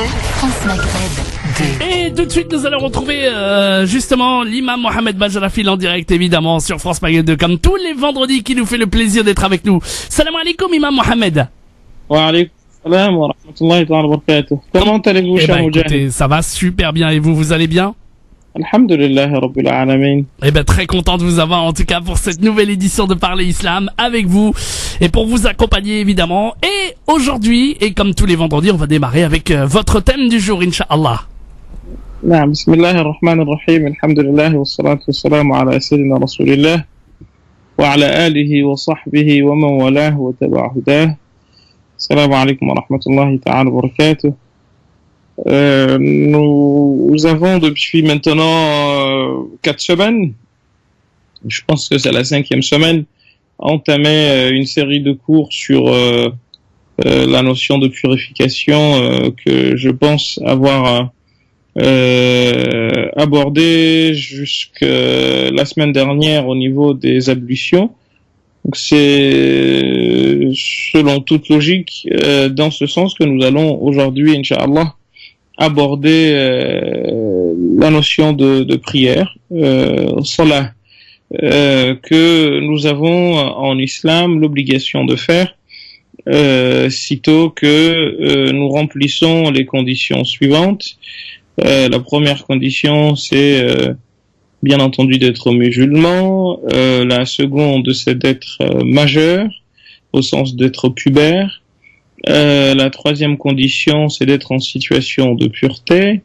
France Maghreb 2. Et tout de suite, nous allons retrouver justement l'imam Mohamed Bajrafil en direct, évidemment, sur France Maghreb 2, comme tous les vendredis, qui nous fait le plaisir d'être avec nous. Salam alaikum, imam Mohamed. Wa alaikum salam wa rahmatullahi wa barakatuh. Comment allez-vous, cher Moujahid? Écoutez, ça va super bien, et vous allez bien? Alhamdulillah Rabbil Alamin. Très content de vous avoir en tout cas pour cette nouvelle édition de Parler Islam avec vous et pour vous accompagner évidemment. Et aujourd'hui, et comme tous les vendredis, on va démarrer avec votre thème du jour, Inch'Allah. Naam, bismillahir rahmanir rahim, alhamdulillah, wa salatu wa salamu ala sayyidina rasulillah, wa ala alihi wa sahbihi wa man walah wa taba'a hudah. Assalamu alaikum wa rahmatullahi ta'ala wa barakatuh. Nous avons depuis maintenant 4 semaines, je pense que c'est la 5e semaine, entamé une série de cours sur la notion de purification que je pense avoir abordé jusqu'à la semaine dernière au niveau des ablutions. Donc c'est selon toute logique dans ce sens que nous allons aujourd'hui, Inch'Allah, aborder la notion de prière, salah, que nous avons en islam l'obligation de faire sitôt que nous remplissons les conditions suivantes. La première condition, c'est bien entendu d'être musulman. La seconde, c'est d'être majeur, au sens d'être pubère. La troisième condition, c'est d'être en situation de pureté.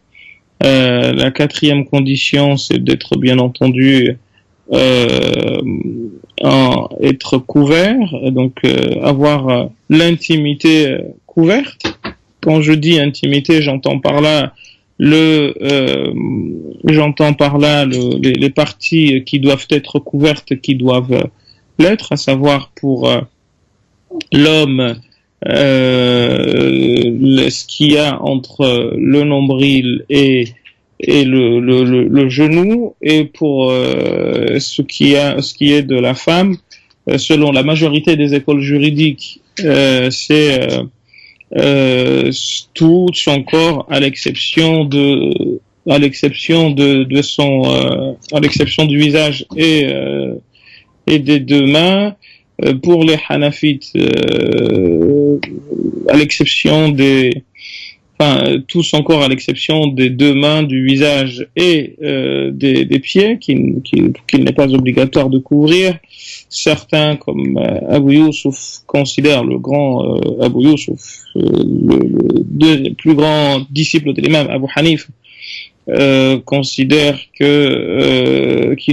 La quatrième condition, c'est d'être bien entendu être couvert, donc avoir l'intimité couverte. Quand je dis intimité, j'entends par là les parties qui doivent être couvertes, qui doivent l'être, à savoir pour l'homme, ce qu'il y a entre le nombril et le genou, et pour ce qui est de la femme, selon la majorité des écoles juridiques, c'est tout son corps à l'exception du visage et des deux mains. Pour les Hanafites, à l'exception tout son corps à l'exception des deux mains, du visage et des pieds, qu'il n'est pas obligatoire de couvrir. Certains, comme Abu Yusuf, considèrent le grand Abu Yusuf, le plus grand disciple de l'imam Abu Hanif, qui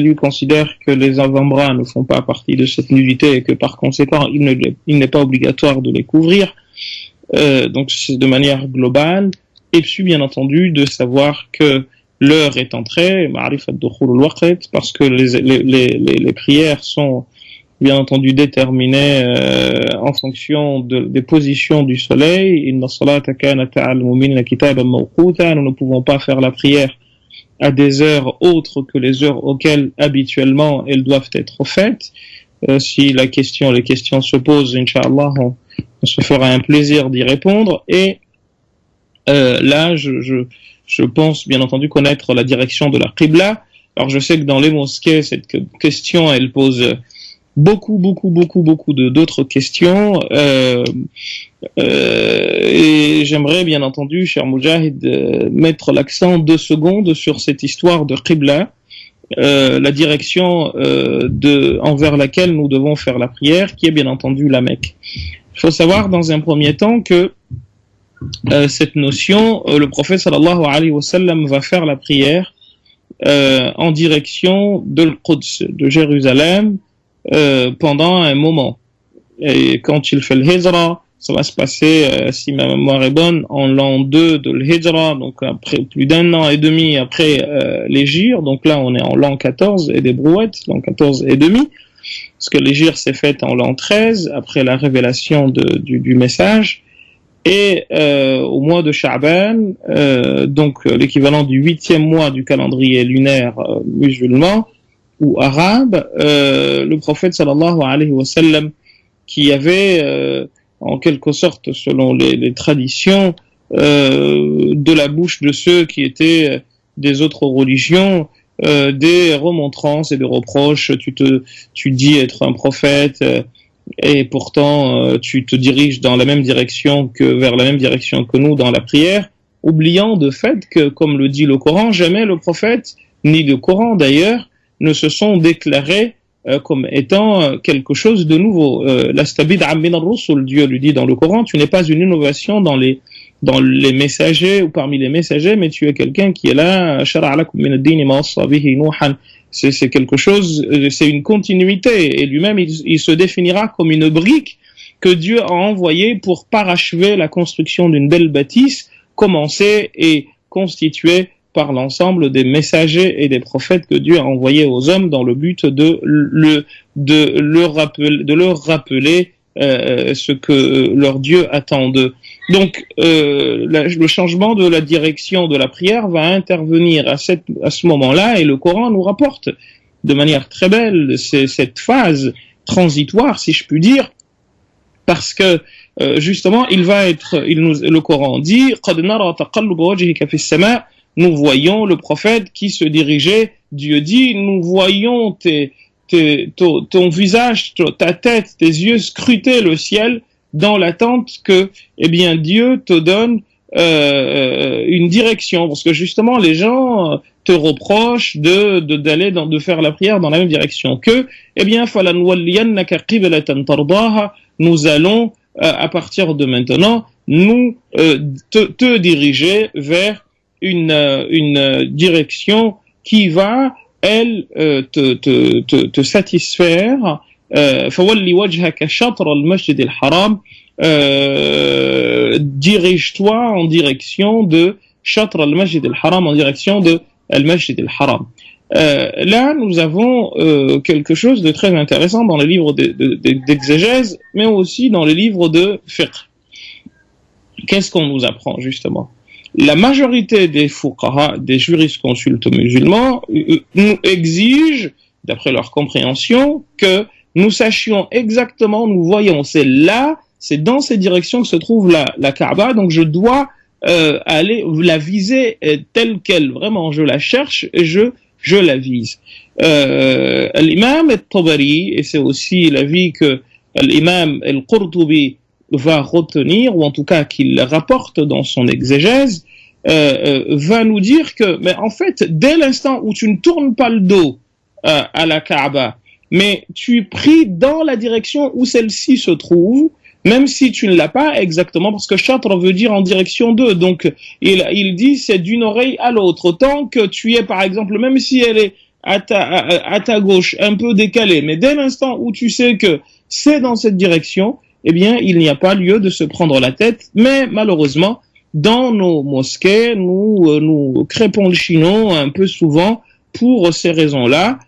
lui considère que les avant-bras ne font pas partie de cette nudité et que par conséquent il n'est pas obligatoire de les couvrir. Donc c'est de manière globale, et puis bien entendu de savoir que l'heure est entrée, ma'rifat dukhul al-waqt, parce que les prières sont bien entendu déterminées en fonction des positions du soleil. Inna salata kanat 'ala al-mu'minina kitaban mawquta. Nous ne pouvons pas faire la prière à des heures autres que les heures auxquelles habituellement elles doivent être faites. Si les questions se posent, Inch'Allah, on se fera un plaisir d'y répondre. Et là, je pense bien entendu connaître la direction de la Qibla. Alors je sais que dans les mosquées, cette question, elle pose beaucoup d'autres questions. Et j'aimerais bien entendu, cher Moujahid, mettre l'accent 2 secondes sur cette histoire de Qibla. La direction envers laquelle nous devons faire la prière, qui est bien entendu la Mecque. Il faut savoir dans un premier temps que cette notion, le prophète sallallahu alayhi wa sallam va faire la prière en direction de l'Quds, de Jérusalem, pendant un moment. Et quand il fait le Hijra, ça va se passer, si ma mémoire est bonne, en l'an 2 de l'Hijra, donc après plus d'1 an et demi après l'Hégire. Donc là, on est en l'an 14 et des brouettes, l'an 14 et demi, parce que l'Hégire s'est faite en l'an 13, après la révélation du message. Et au mois de Sha'ban, donc l'équivalent du 8e mois du calendrier lunaire musulman ou arabe, le prophète sallallahu alayhi wa sallam, qui avait en quelque sorte, selon les traditions, de la bouche de ceux qui étaient des autres religions, des remontrances et des reproches. Tu dis être un prophète, et pourtant tu te diriges dans la même direction vers la même direction que nous dans la prière, oubliant de fait que, comme le dit le Coran, jamais le prophète, ni le Coran d'ailleurs, ne se sont déclarés comme étant quelque chose de nouveau. Lastabid min ar-rusul, Dieu lui dit dans le Coran, tu n'es pas une innovation dans les messagers ou parmi les messagers, mais tu es quelqu'un qui est là, shara'a lakum min ad-din ma wassa bihi Nuhan. C'est quelque chose, c'est une continuité, et lui-même il se définira comme une brique que Dieu a envoyée pour parachever la construction d'une belle bâtisse commencée et constituée par l'ensemble des messagers et des prophètes que Dieu a envoyés aux hommes dans le but de leur rappeler ce que leur Dieu attend d'eux. Donc, le changement de la direction de la prière va intervenir à ce moment-là, et le Coran nous rapporte de manière très belle cette phase transitoire, si je puis dire, parce que justement, le Coran dit « قَدْ نَرَى تَقَلُّبَ وَجْهِكَ فِي السَّمَاءِ » Nous voyons le prophète qui se dirigeait, Dieu dit, nous voyons ton visage, ta tête, tes yeux scruter le ciel dans l'attente que, Dieu te donne une direction. Parce que justement, les gens te reprochent de faire la prière dans la même direction que, فَلَنْوَلِّيَنَّكَ قِبْلَةً تَرْضَاهَا Nous allons, à partir de maintenant, te diriger vers une direction qui va, elle, te satisfaire. فَوَلِّ وَجْهَكَ شَطْرَ الْمَسْجِدِ الْحَرَامِ Dirige-toi en direction de شَطْرَ الْمَسْجِدِ الْحَرَامِ, en direction de al-Masjid al-Haram. Là, nous avons quelque chose de très intéressant dans les livres d'exégèse, mais aussi dans les livres de fiqh. Qu'est-ce qu'on nous apprend, justement? La majorité des fuqaha, des jurisconsultes musulmans, nous exigent, d'après leur compréhension, que nous sachions exactement, nous voyons, c'est dans ces directions que se trouve la Kaaba, donc je dois aller la viser telle qu'elle, vraiment, je la cherche et je la vise. L'imam al-Tabari, et c'est aussi l'avis que l'imam al-Qurtubi va retenir, ou en tout cas qu'il rapporte dans son exégèse, va nous dire que, mais en fait, dès l'instant où tu ne tournes pas le dos à la Kaaba, mais tu pries dans la direction où celle-ci se trouve, même si tu ne l'as pas exactement, parce que chatra veut dire en direction d'eux, donc il dit c'est d'une oreille à l'autre, tant que tu es par exemple, même si elle est à ta gauche, un peu décalée, mais dès l'instant où tu sais que c'est dans cette direction, il n'y a pas lieu de se prendre la tête. Mais malheureusement, dans nos mosquées, nous crêpons le chinon un peu souvent pour ces raisons-là,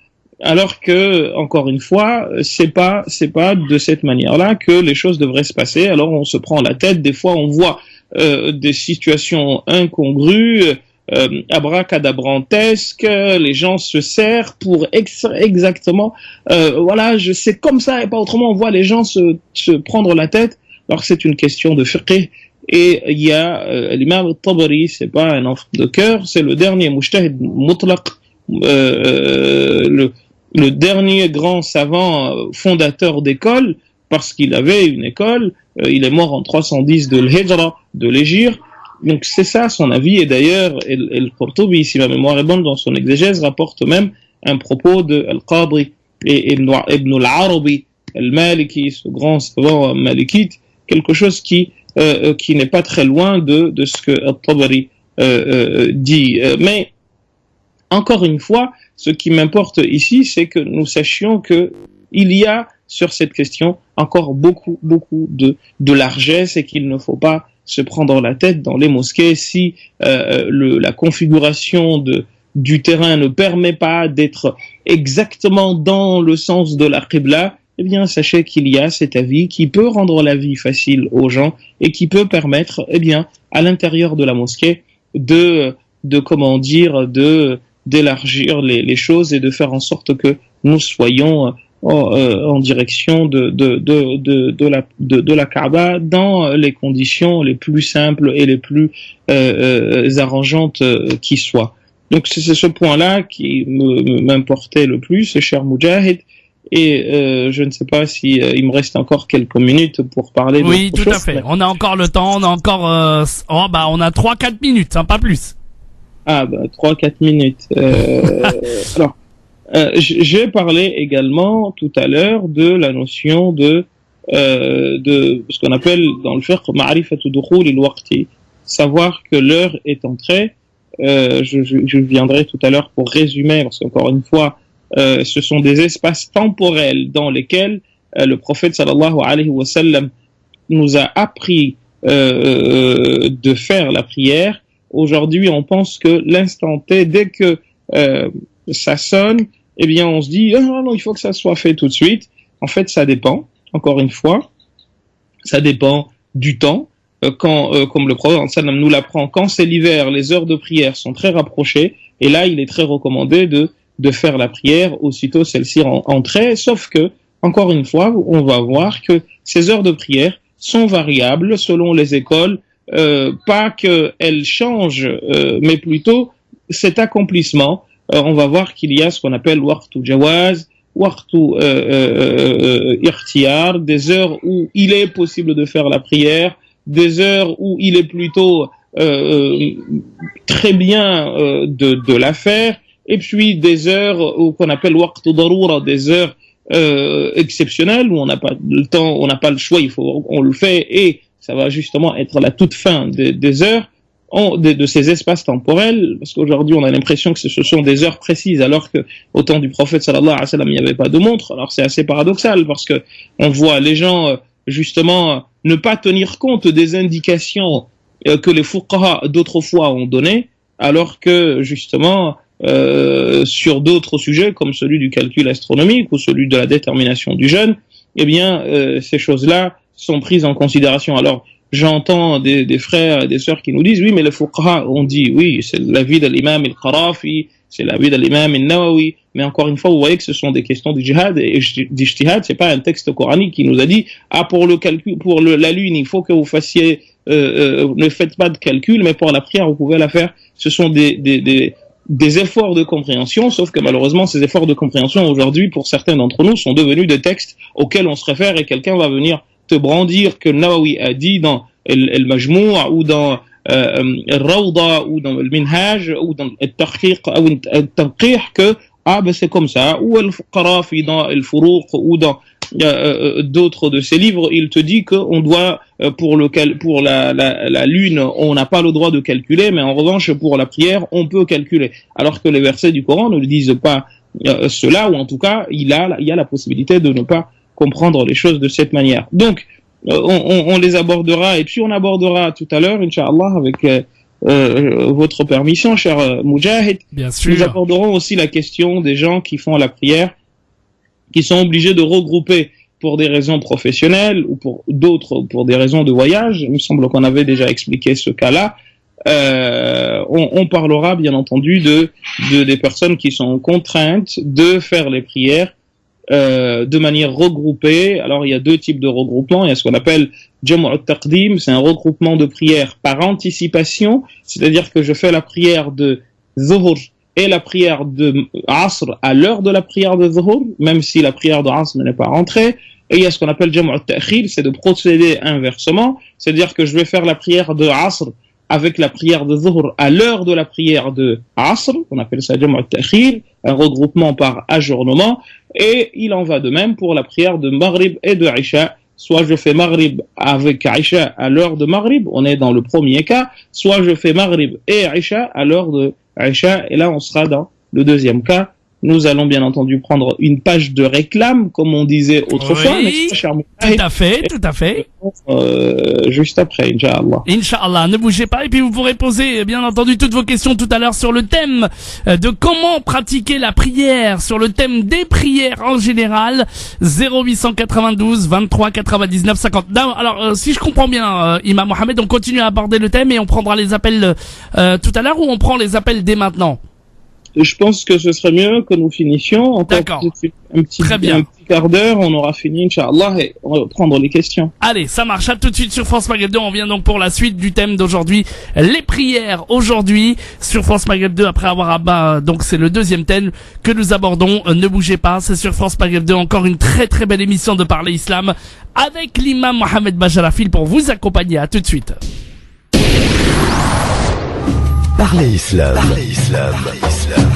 alors que, encore une fois, c'est pas de cette manière-là que les choses devraient se passer. Alors on se prend la tête, des fois on voit des situations incongrues, abracadabrantesques, les gens se serrent pour exactement, je sais comme ça et pas autrement, on voit les gens se prendre la tête, alors que c'est une question de fiqh. Et il y a l'imam al-Tabari, c'est pas un enfant de cœur, c'est le dernier mujtahid mutlaq, le dernier grand savant fondateur d'école, parce qu'il avait une école, il est mort en 310 de l'Hijra, de l'Hégire. Donc c'est ça son avis, et d'ailleurs Al-Qurtubi, si ma mémoire est bonne, dans son exégèse, rapporte même un propos de Al-Qadri et Ibn al-Arabi al-Maliki, ce grand savant malikite, quelque chose qui n'est pas très loin de ce que Al-Tabari dit. Mais encore une fois, ce qui m'importe ici, c'est que nous sachions que il y a sur cette question encore beaucoup de largesse, et qu'il ne faut pas se prendre la tête dans les mosquées si la configuration du terrain ne permet pas d'être exactement dans le sens de la Qibla. Sachez qu'il y a cet avis qui peut rendre la vie facile aux gens et qui peut permettre, à l'intérieur de la mosquée d'élargir les choses et de faire en sorte que nous soyons en direction de la Kaaba dans les conditions les plus simples et les plus arrangeantes qui soient. Donc c'est ce point-là qui m'importait le plus, cher Moujahid. Et je ne sais pas si il me reste encore quelques minutes pour parler. Oui, d'autre tout à chose, fait. mais... On a encore le temps. On a encore. On a 3-4 minutes, hein, pas plus. Ah 3-4 minutes. Alors, j'ai parlé également tout à l'heure de la notion de ce qu'on appelle dans le fiqh ma'rifatu dukhul al-waqti, savoir que l'heure est entrée. Je viendrai tout à l'heure pour résumer, parce qu'encore une fois, ce sont des espaces temporels dans lesquels le prophète sallallahu alayhi wa sallam nous a appris de faire la prière. Aujourd'hui, on pense que l'instant T, dès que ça sonne, eh bien, on se dit non, il faut que ça soit fait tout de suite. En fait, ça dépend. Encore une fois, ça dépend du temps. Comme le prophète sallam nous l'apprend, quand c'est l'hiver, les heures de prière sont très rapprochées, et là, il est très recommandé de faire la prière aussitôt celle-ci entrée, sauf que, encore une fois, on va voir que ces heures de prière sont variables selon les écoles, pas qu'elles changent, mais plutôt cet accomplissement. On va voir qu'il y a ce qu'on appelle waqtu jawaz, waqtu irtiyar, des heures où il est possible de faire la prière, des heures où il est plutôt très bien de la faire, et puis des heures qu'on appelle waqtu darura, des heures exceptionnelles où on n'a pas le temps, on n'a pas le choix, on le fait, et ça va justement être la toute fin des heures de ces espaces temporels, parce qu'aujourd'hui on a l'impression que ce sont des heures précises, alors que au temps du prophète sallallahu alayhi wa sallam il n'y avait pas de montre. Alors c'est assez paradoxal, parce que on voit les gens justement ne pas tenir compte des indications que les fuqaha d'autrefois ont données, alors que justement sur d'autres sujets comme celui du calcul astronomique ou celui de la détermination du jeûne, eh bien ces choses-là sont prises en considération. Alors j'entends des frères et des sœurs qui nous disent oui, mais les fuqaha ont dit oui, c'est l'avis de l'imam al-Qarafi, c'est l'avis de l'imam al-Nawawi, mais encore une fois vous voyez que ce sont des questions du jihad et d'ijtihad. C'est pas un texte coranique qui nous a dit pour le calcul, la lune il faut que vous fassiez ne faites pas de calcul, mais pour la prière vous pouvez la faire. Ce sont des efforts de compréhension, sauf que malheureusement ces efforts de compréhension aujourd'hui pour certains d'entre nous sont devenus des textes auxquels on se réfère, et quelqu'un va venir te brandir que Nawawi a dit dans al-Majmou' ou dans al-Rawda ou dans al-Minhaj ou dans al-Tahqiq ou al-Tanqih que c'est comme ça, ou al-Qarafi dans al-Furuq ou dans d'autres de ces livres, il te dit qu'on doit pour la lune on n'a pas le droit de calculer, mais en revanche pour la prière on peut calculer, alors que les versets du Coran ne le disent pas cela, ou en tout cas il y a la possibilité de ne pas comprendre les choses de cette manière. Donc on les abordera, et puis on abordera tout à l'heure Inch'Allah avec votre permission, cher Moujahid. Bien sûr. Nous aborderons aussi la question des gens qui font la prière, qui sont obligés de regrouper pour des raisons professionnelles ou pour d'autres pour des raisons de voyage. Il me semble qu'on avait déjà expliqué ce cas-là. On parlera bien entendu des personnes qui sont contraintes de faire les prières de manière regroupée. Alors il y a deux types de regroupements. Il y a ce qu'on appelle Jam'u al-Taqdim, c'est un regroupement de prières par anticipation, c'est-à-dire que je fais la prière de Zuhr et la prière de Asr à l'heure de la prière de Zuhr, même si la prière de Asr n'est pas rentrée. Et il y a ce qu'on appelle Jam'u al-Ta'khir, c'est de procéder inversement, c'est-à-dire que je vais faire la prière de Asr avec la prière de Zuhr à l'heure de la prière de Asr, on appelle ça Jam'u al-Ta'khir, un regroupement par ajournement, et il en va de même pour la prière de Maghrib et de Isha. Soit je fais Maghrib avec Isha à l'heure de Maghrib, on est dans le premier cas, soit je fais Maghrib et Isha à l'heure de Isha, et là on sera dans le deuxième cas. Nous allons bien entendu prendre une page de réclame, comme on disait autrefois. Oui, tout à fait. Juste après, Inch'Allah. Inch'Allah, ne bougez pas, et puis vous pourrez poser bien entendu toutes vos questions tout à l'heure sur le thème de comment pratiquer la prière, sur le thème des prières en général. 0892 23 99 50. Alors, si je comprends bien, Imam Mohamed, on continue à aborder le thème et on prendra les appels tout à l'heure, ou on prend les appels dès maintenant? Je pense que ce serait mieux que nous finissions. Encore D'accord. Très bien. Un petit quart d'heure, on aura fini, Inch'Allah, et on va prendre les questions. Allez, ça marche. À tout de suite sur France Maghreb 2. On vient donc pour la suite du thème d'aujourd'hui, les prières aujourd'hui sur France Maghreb 2. Après avoir donc c'est le deuxième thème que nous abordons. Ne bougez pas, c'est sur France Maghreb 2. Encore une très très belle émission de Parler Islam avec l'imam Mohamed Bajarafil pour vous accompagner. À tout de suite. Parler Islam. Parler Islam. Parler Islam.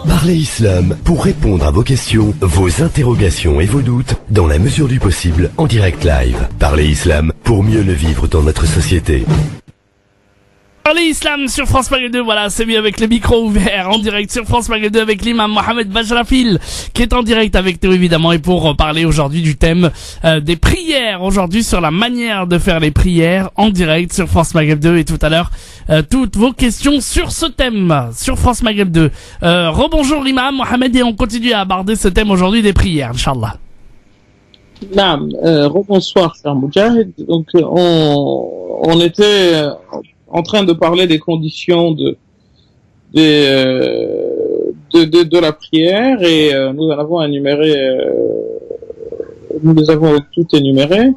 Parler Islam pour répondre à vos questions, vos interrogations et vos doutes dans la mesure du possible en direct live. Parler Islam pour mieux le vivre dans notre société. Parler Islam sur France Maghreb 2, voilà, c'est mieux avec le micro ouvert en direct sur France Maghreb 2 avec l'imam Mohamed Bajarafil qui est en direct avec nous évidemment et pour parler aujourd'hui du thème des prières aujourd'hui sur la manière de faire les prières en direct sur France Maghreb 2 et tout à l'heure toutes vos questions sur ce thème sur France Maghreb 2. Rebonjour l'imam Mohamed et on continue à aborder ce thème aujourd'hui des prières, Inch'Allah. Naam, rebonsoir, cher Moujahid. Donc, on était en train de parler des conditions de la prière et nous en avons énuméré, nous les avons toutes énumérées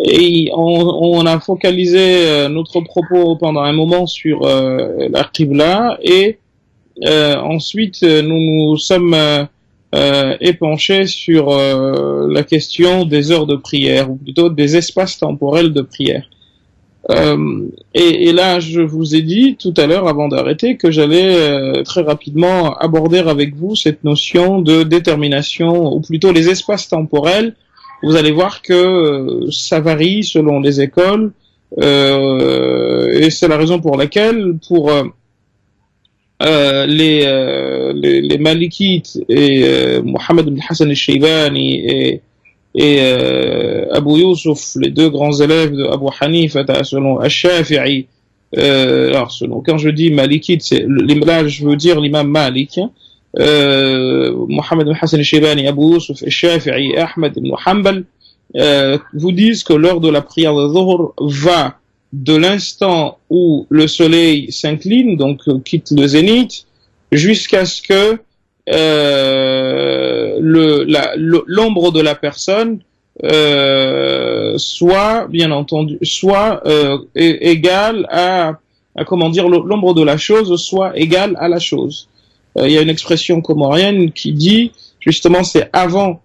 et on a focalisé notre propos pendant un moment sur la Qibla et ensuite nous nous sommes épanchés sur la question des heures de prière ou plutôt des espaces temporels de prière. Et là, je vous ai dit tout à l'heure, avant d'arrêter, que j'allais très rapidement aborder avec vous cette notion de détermination, ou plutôt les espaces temporels. Vous allez voir que ça varie selon les écoles, et c'est la raison pour laquelle, pour les Malikites et Mohamed ibn Hassan al-Shaybani et Abu Yusuf, les deux grands élèves de Abu Hanifa, selon Al-Shafi'i, alors selon, quand je dis Malikite, là je veux dire l'imam Malik, Mohamed ibn Hassan al-Shaybani, Abu Yusuf, Al-Shafi'i et Ahmed ibn Hanbal, vous disent que l'heure de la prière de Dhuhr va de l'instant où le soleil s'incline, donc quitte le zénith, jusqu'à ce que l'ombre de la personne soit bien entendu égale à comment dire, l'ombre de la chose soit égale à la chose. Il y a une expression comorienne qui dit justement c'est avant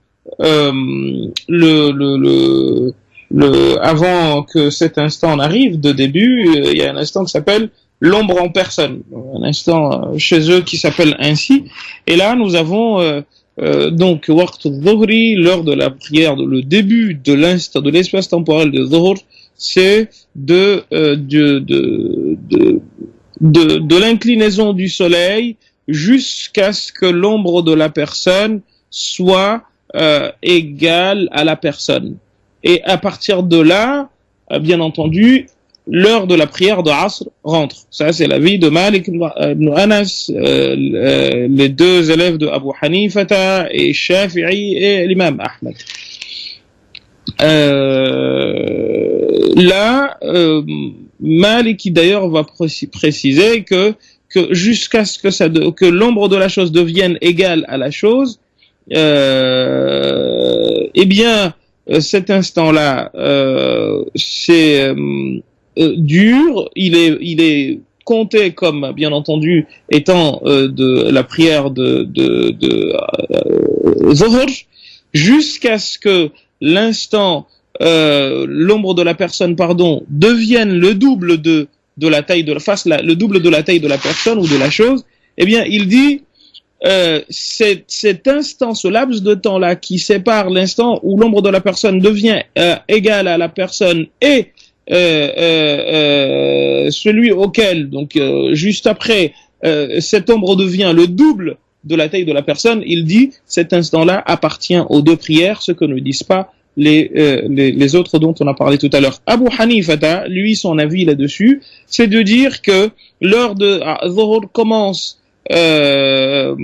avant que cet instant arrive de début, il y a un instant qui s'appelle l'ombre en personne, un instant chez eux qui s'appelle ainsi. Et là, nous avons donc Waqt al-Dhuhri, l'heure de la prière, le début de l'instant, de l'espace temporel de Dhuhr, c'est de l'inclinaison du soleil jusqu'à ce que l'ombre de la personne soit égale à la personne. Et à partir de là, bien entendu, l'heure de la prière de Asr rentre. Ça, c'est l'avis de Malik ibn Anas, les deux élèves de Abu Hanifa et Shafi'i et l'imam Ahmed. Là, Malik d'ailleurs va préciser que jusqu'à ce que l'ombre de la chose devienne égale à la chose, eh bien, cet instant-là, c'est dur, il est compté comme, bien entendu, étant de la prière de Dhuhr, jusqu'à ce que l'instant, l'ombre de la personne, devienne le double de la taille de le double de la taille de la personne ou de la chose. Eh bien, il dit cet instant, ce laps de temps-là qui sépare l'instant où l'ombre de la personne devient égale à la personne et celui auquel, donc juste après, cette ombre devient le double de la taille de la personne, il dit cet instant-là appartient aux deux prières, ce que ne disent pas les autres dont on a parlé tout à l'heure. Abu Hanifa, lui, son avis là-dessus, c'est de dire que l'heure de Dhuhr commence d'un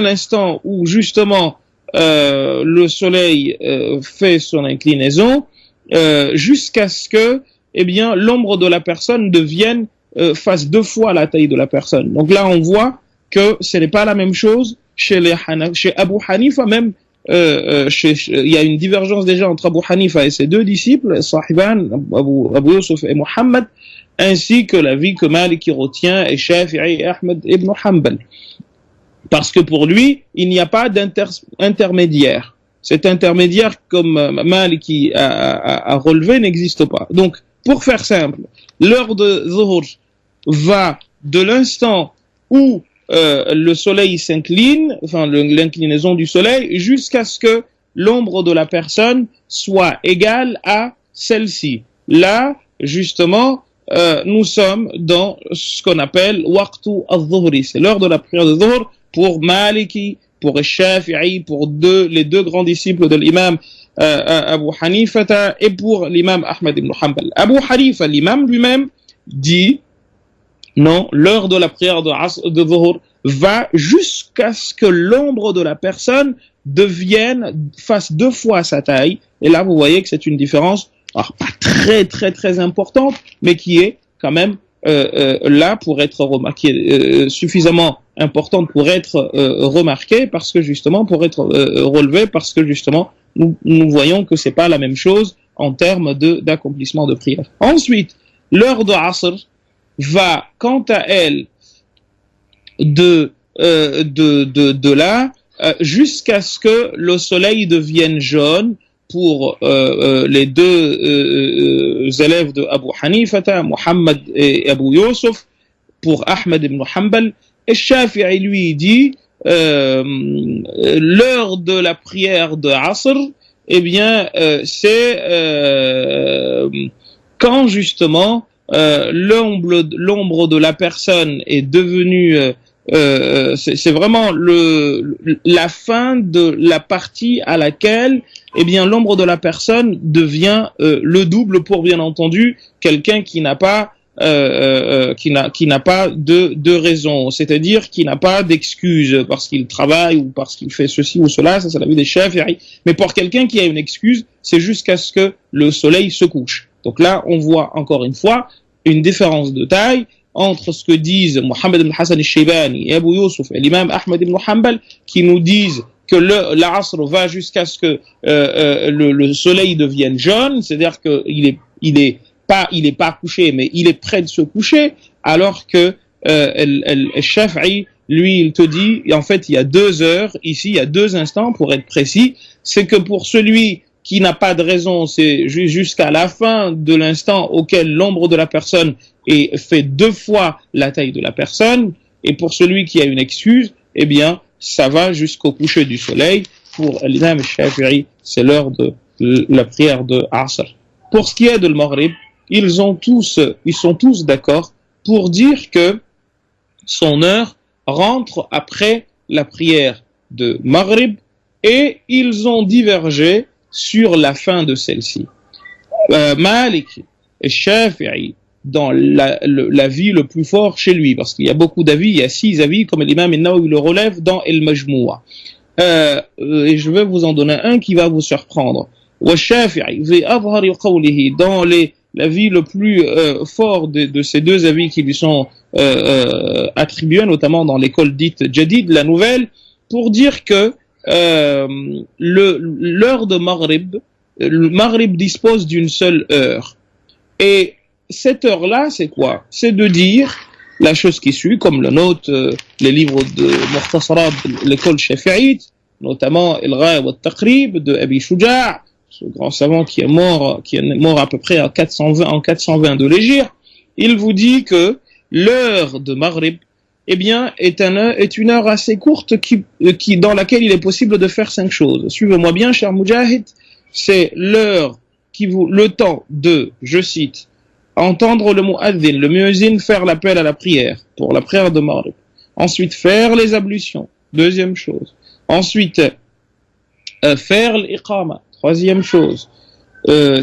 instant où justement le soleil fait son inclinaison jusqu'à ce que, eh bien, l'ombre de la personne fasse 2 fois la taille de la personne. Donc là, on voit que ce n'est pas la même chose chez Abu Hanifa, même il y a une divergence déjà entre Abu Hanifa et ses 2 disciples, Sahiban, Abu Yusuf et Muhammad, ainsi que l'avis que Maliki retient et Shafi'i et Ahmed ibn Hanbal. Parce que pour lui, il n'y a pas d'intermédiaire. Cet intermédiaire, comme Maliki a relevé, n'existe pas. Donc, pour faire simple, l'heure de Zuhur va de l'instant où le soleil s'incline, enfin l'inclinaison du soleil, jusqu'à ce que l'ombre de la personne soit égale à celle-ci. Là, justement, nous sommes dans ce qu'on appelle waqtu al-dhuhri, c'est l'heure de la prière de Dhuhr pour Maliki, pour Shafi'i, pour les 2 grands disciples de l'imam Abu Hanifa et pour l'imam Ahmed ibn Hanbal. Abu Hanifa, l'imam lui-même, dit non, l'heure de la prière de Dhuhr va jusqu'à ce que l'ombre de la personne fasse 2 fois sa taille. Et là, vous voyez que c'est une différence, alors pas très très très importante, mais qui est quand même là pour être remarquée, suffisamment importante pour être remarquée, parce que justement pour être relevée, parce que justement nous voyons que c'est pas la même chose en termes d'accomplissement de prière. Ensuite, l'heure de Asr va quant à elle de là jusqu'à ce que le soleil devienne jaune pour les 2 élèves de Abu Hanifa, Muhammad et Abu Yusuf, pour Ahmed ibn Hanbal. Et Shafi'i lui dit l'heure de la prière de Asr, eh bien c'est quand justement l'ombre de la personne est devenue c'est vraiment la fin de la partie à laquelle, eh bien, l'ombre de la personne devient le double pour, bien entendu, quelqu'un qui n'a pas de raison, c'est-à-dire qui n'a pas d'excuse parce qu'il travaille ou parce qu'il fait ceci ou cela, ça c'est l'avis des Shafi'i. Mais pour quelqu'un qui a une excuse, c'est jusqu'à ce que le soleil se couche. Donc là, on voit encore une fois une différence de taille entre ce que disent Mohammed ibn Hassan al-Shaybani et Abu Yusuf et l'imam Ahmed ibn Hanbal, qui nous disent que l'Asr va jusqu'à ce que le soleil devienne jaune, c'est-à-dire qu'il est pas couché, mais il est près de se coucher, alors que Shafi'i, lui, il te dit, en fait, il y a 2 heures, ici, il y a 2 instants, pour être précis, c'est que pour celui qui n'a pas de raison, c'est jusqu'à la fin de l'instant auquel l'ombre de la personne fait 2 fois la taille de la personne, et pour celui qui a une excuse, eh bien, ça va jusqu'au coucher du soleil. Pour l'imam Shafi'i, c'est l'heure de la prière de Asr. Pour ce qui est de Maghrib, ils sont tous d'accord pour dire que son heure rentre après la prière de Maghrib, et ils ont divergé sur la fin de celle-ci. Malik et Shafi'i, dans l'avis le plus fort chez lui, parce qu'il y a beaucoup d'avis, il y a 6 avis, comme l'imam An-Nawawi le relève dans Al-Majmou'a. Et je vais vous en donner un qui va vous surprendre. Wa Shafi'i fi adhhari qawlihi, dans l'avis le plus fort de ces 2 avis qui lui sont attribués, notamment dans l'école dite Jadid, la nouvelle, pour dire que l'heure de Maghrib, le Maghrib dispose d'une seule heure. Et cette heure-là, c'est quoi? C'est de dire la chose qui suit, comme le note les livres de Mukhtasarat de l'école shafi'ite, notamment Al-Ghaya wa Al-Taqrib de Abi Shuja', ce grand savant qui est mort à peu près en 420 de l'Hégire. Il vous dit que l'heure de Maghrib, eh bien, est une heure assez courte dans laquelle il est possible de faire 5 choses. Suivez-moi bien, cher Moujahid. C'est le temps de, je cite, entendre le mu'adhin, le muezzin, faire l'appel à la prière, pour la prière de Maghrib. Ensuite, faire les ablutions. 2e chose. Ensuite, faire l'iqama. 3e chose.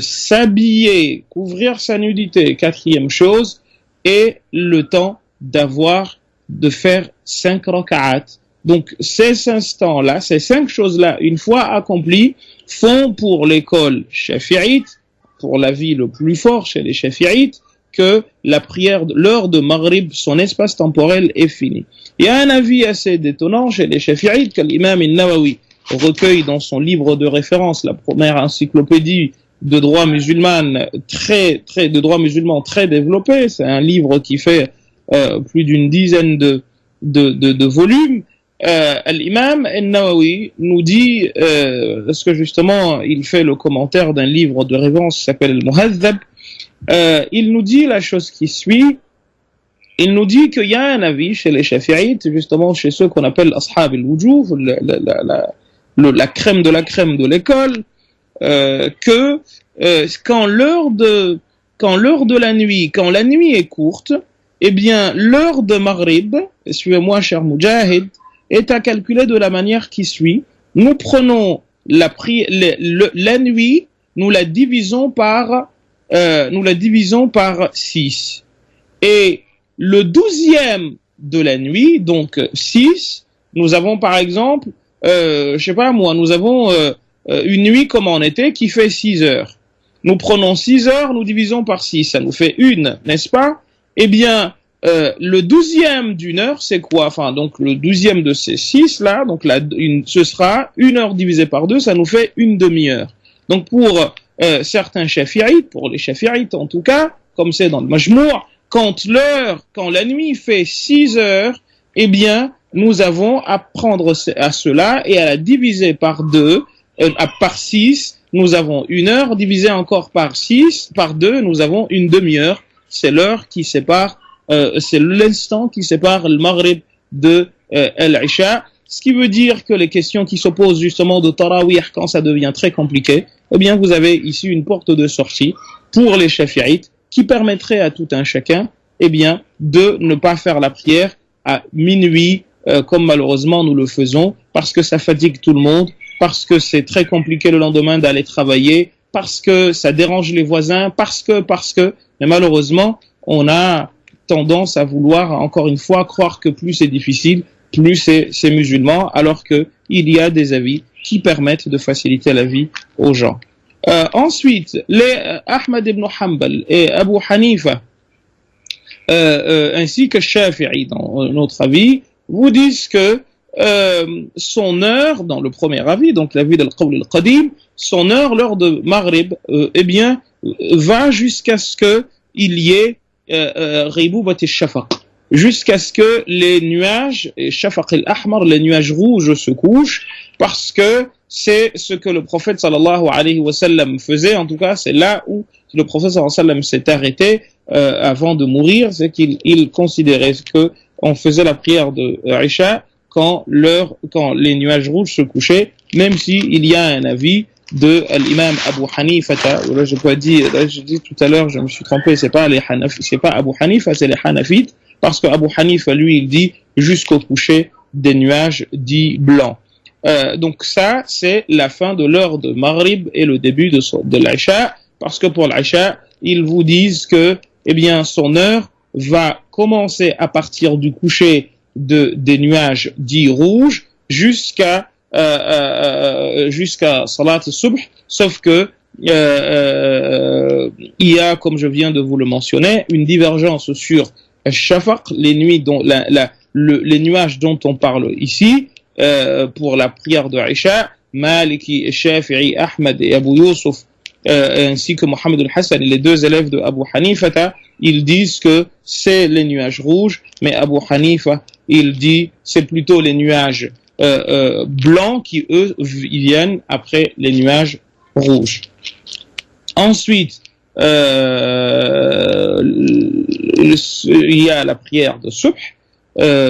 S'habiller, couvrir sa nudité. 4e chose. Et le temps de faire 5 raka'at. Donc, ces instants-là, ces 5 choses-là, une fois accomplies, font pour l'école shafi'ite, pour l'avis le plus fort chez les Shafi'ites, que la prière, l'heure de Maghrib, son espace temporel est fini. Il y a un avis assez détonnant chez les Shafi'ites que l'imam An-Nawawi recueille dans son livre de référence, la première encyclopédie de droit musulman très développé. C'est un livre qui fait plus d'une dizaine de volumes. L'imam An-Nawawi nous dit, parce que justement il fait le commentaire d'un livre de référence qui s'appelle Al-Muhazzab, il nous dit la chose qui suit. Il nous dit qu'il y a un avis chez les Shafi'ites, justement chez ceux qu'on appelle Ashab al-Wujuh, la crème de la crème de l'école, que quand l'heure de la nuit, quand la nuit est courte, eh bien l'heure de Maghrib, suivez-moi cher Mujahid, est à calculer de la manière qui suit. Nous prenons la nuit, nous la divisons par 6. Et le 12e de la nuit, donc 6, nous avons par exemple, nous avons une nuit comme en été qui fait 6 heures. Nous prenons 6 heures, nous divisons par 6, ça nous fait 1, n'est-ce pas? Eh bien, le 12e d'une heure, c'est quoi? Enfin, donc le 12e de ces 6 là, donc ce sera 1 heure divisée par 2, ça nous fait une demi-heure. Donc pour certains Shafi'ites, pour les Shafi'ites en tout cas, comme c'est dans le Majmou', quand la nuit fait 6 heures, eh bien, nous avons à prendre à cela et à la diviser par 2, par 6, nous avons 1 heure, divisé encore par 2, nous avons une demi-heure. C'est l'heure qui sépare, c'est l'instant qui sépare le Maghrib de l'Isha. Ce qui veut dire que les questions qui s'opposent justement de Tarawih quand ça devient très compliqué, eh bien, vous avez ici une porte de sortie pour les Shafi'ites qui permettrait à tout un chacun, eh bien, de ne pas faire la prière à minuit, comme malheureusement nous le faisons, parce que ça fatigue tout le monde, parce que c'est très compliqué le lendemain d'aller travailler, parce que ça dérange les voisins, parce que, mais malheureusement, on a tendance à vouloir, encore une fois, croire que plus c'est difficile, plus c'est musulman, alors que il y a des avis qui permettent de faciliter la vie aux gens. Ensuite, les Ahmad ibn Hanbal et Abu Hanifa, ainsi que Shafi'i, dans notre avis, vous disent que son heure, dans le premier avis, donc l'avis d'Al-Qawl al-Qadim, son heure, l'heure de Maghrib, eh bien, va jusqu'à ce que il y ait Ghiboubat al-Shafaq, jusqu'à ce que les nuages, Shafaq al-Ahmar, les nuages rouges se couchent, parce que c'est ce que le prophète sallallahu alayhi wa sallam faisait. En tout cas, c'est là où le prophète sallallahu alayhi wa sallam s'est arrêté avant de mourir, c'est qu'il considérait que on faisait la prière de Isha quand les nuages rouges se couchaient, même si il y a un avis de l'imam Abu Hanifa. Là, je dis tout à l'heure, je me suis trompé, c'est pas Abu Hanifa, c'est les Hanafites, parce que Abu Hanifa, lui, il dit jusqu'au coucher des nuages dits blancs. Donc ça, c'est la fin de l'heure de Maghrib et le début de l'Isha, parce que pour l'Isha, ils vous disent que, eh bien, son heure va commencer à partir du coucher des nuages dits rouges jusqu'à Salat al-Subh, sauf que il y a, comme je viens de vous le mentionner, une divergence sur Shafaq, les nuages dont on parle ici, pour la prière de Isha. Maliki, Shafi'i, Ahmad et Abu Yusuf, ainsi que Mohamed al-Hassan, les deux élèves de Abu Hanifa, ils disent que c'est les nuages rouges, mais Abu Hanifa, il dit c'est plutôt les nuages blancs qui, eux, viennent après les nuages rouges. Ensuite, il y a la prière de Subh.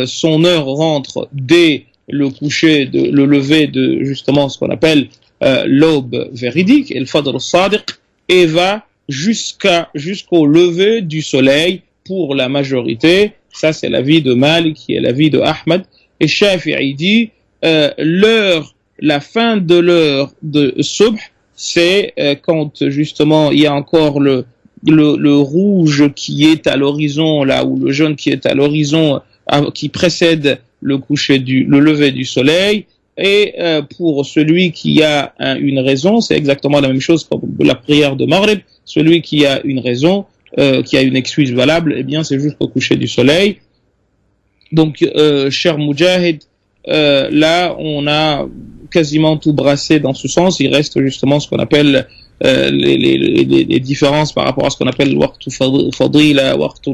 Son heure rentre dès le lever de justement ce qu'on appelle l'aube véridique, et le Fadr al-Sadiq, et va jusqu'au lever du soleil pour la majorité. Ça, c'est l'avis de Malik, qui est l'avis de Ahmad. Et Shafi'i dit la fin de l'heure de Subh, c'est quand justement il y a encore le rouge qui est à l'horizon, là, ou le jaune qui est à l'horizon, qui précède le lever du soleil, Et pour celui qui a une raison, c'est exactement la même chose pour la prière de Maghrib. Celui qui a une raison, qui a une excuse valable, eh bien c'est jusqu'au coucher du soleil. Donc, cher Moujahid, là on a quasiment tout brassé dans ce sens. Il reste justement ce qu'on appelle les différences par rapport à ce qu'on appelle le waqt fadila, waqt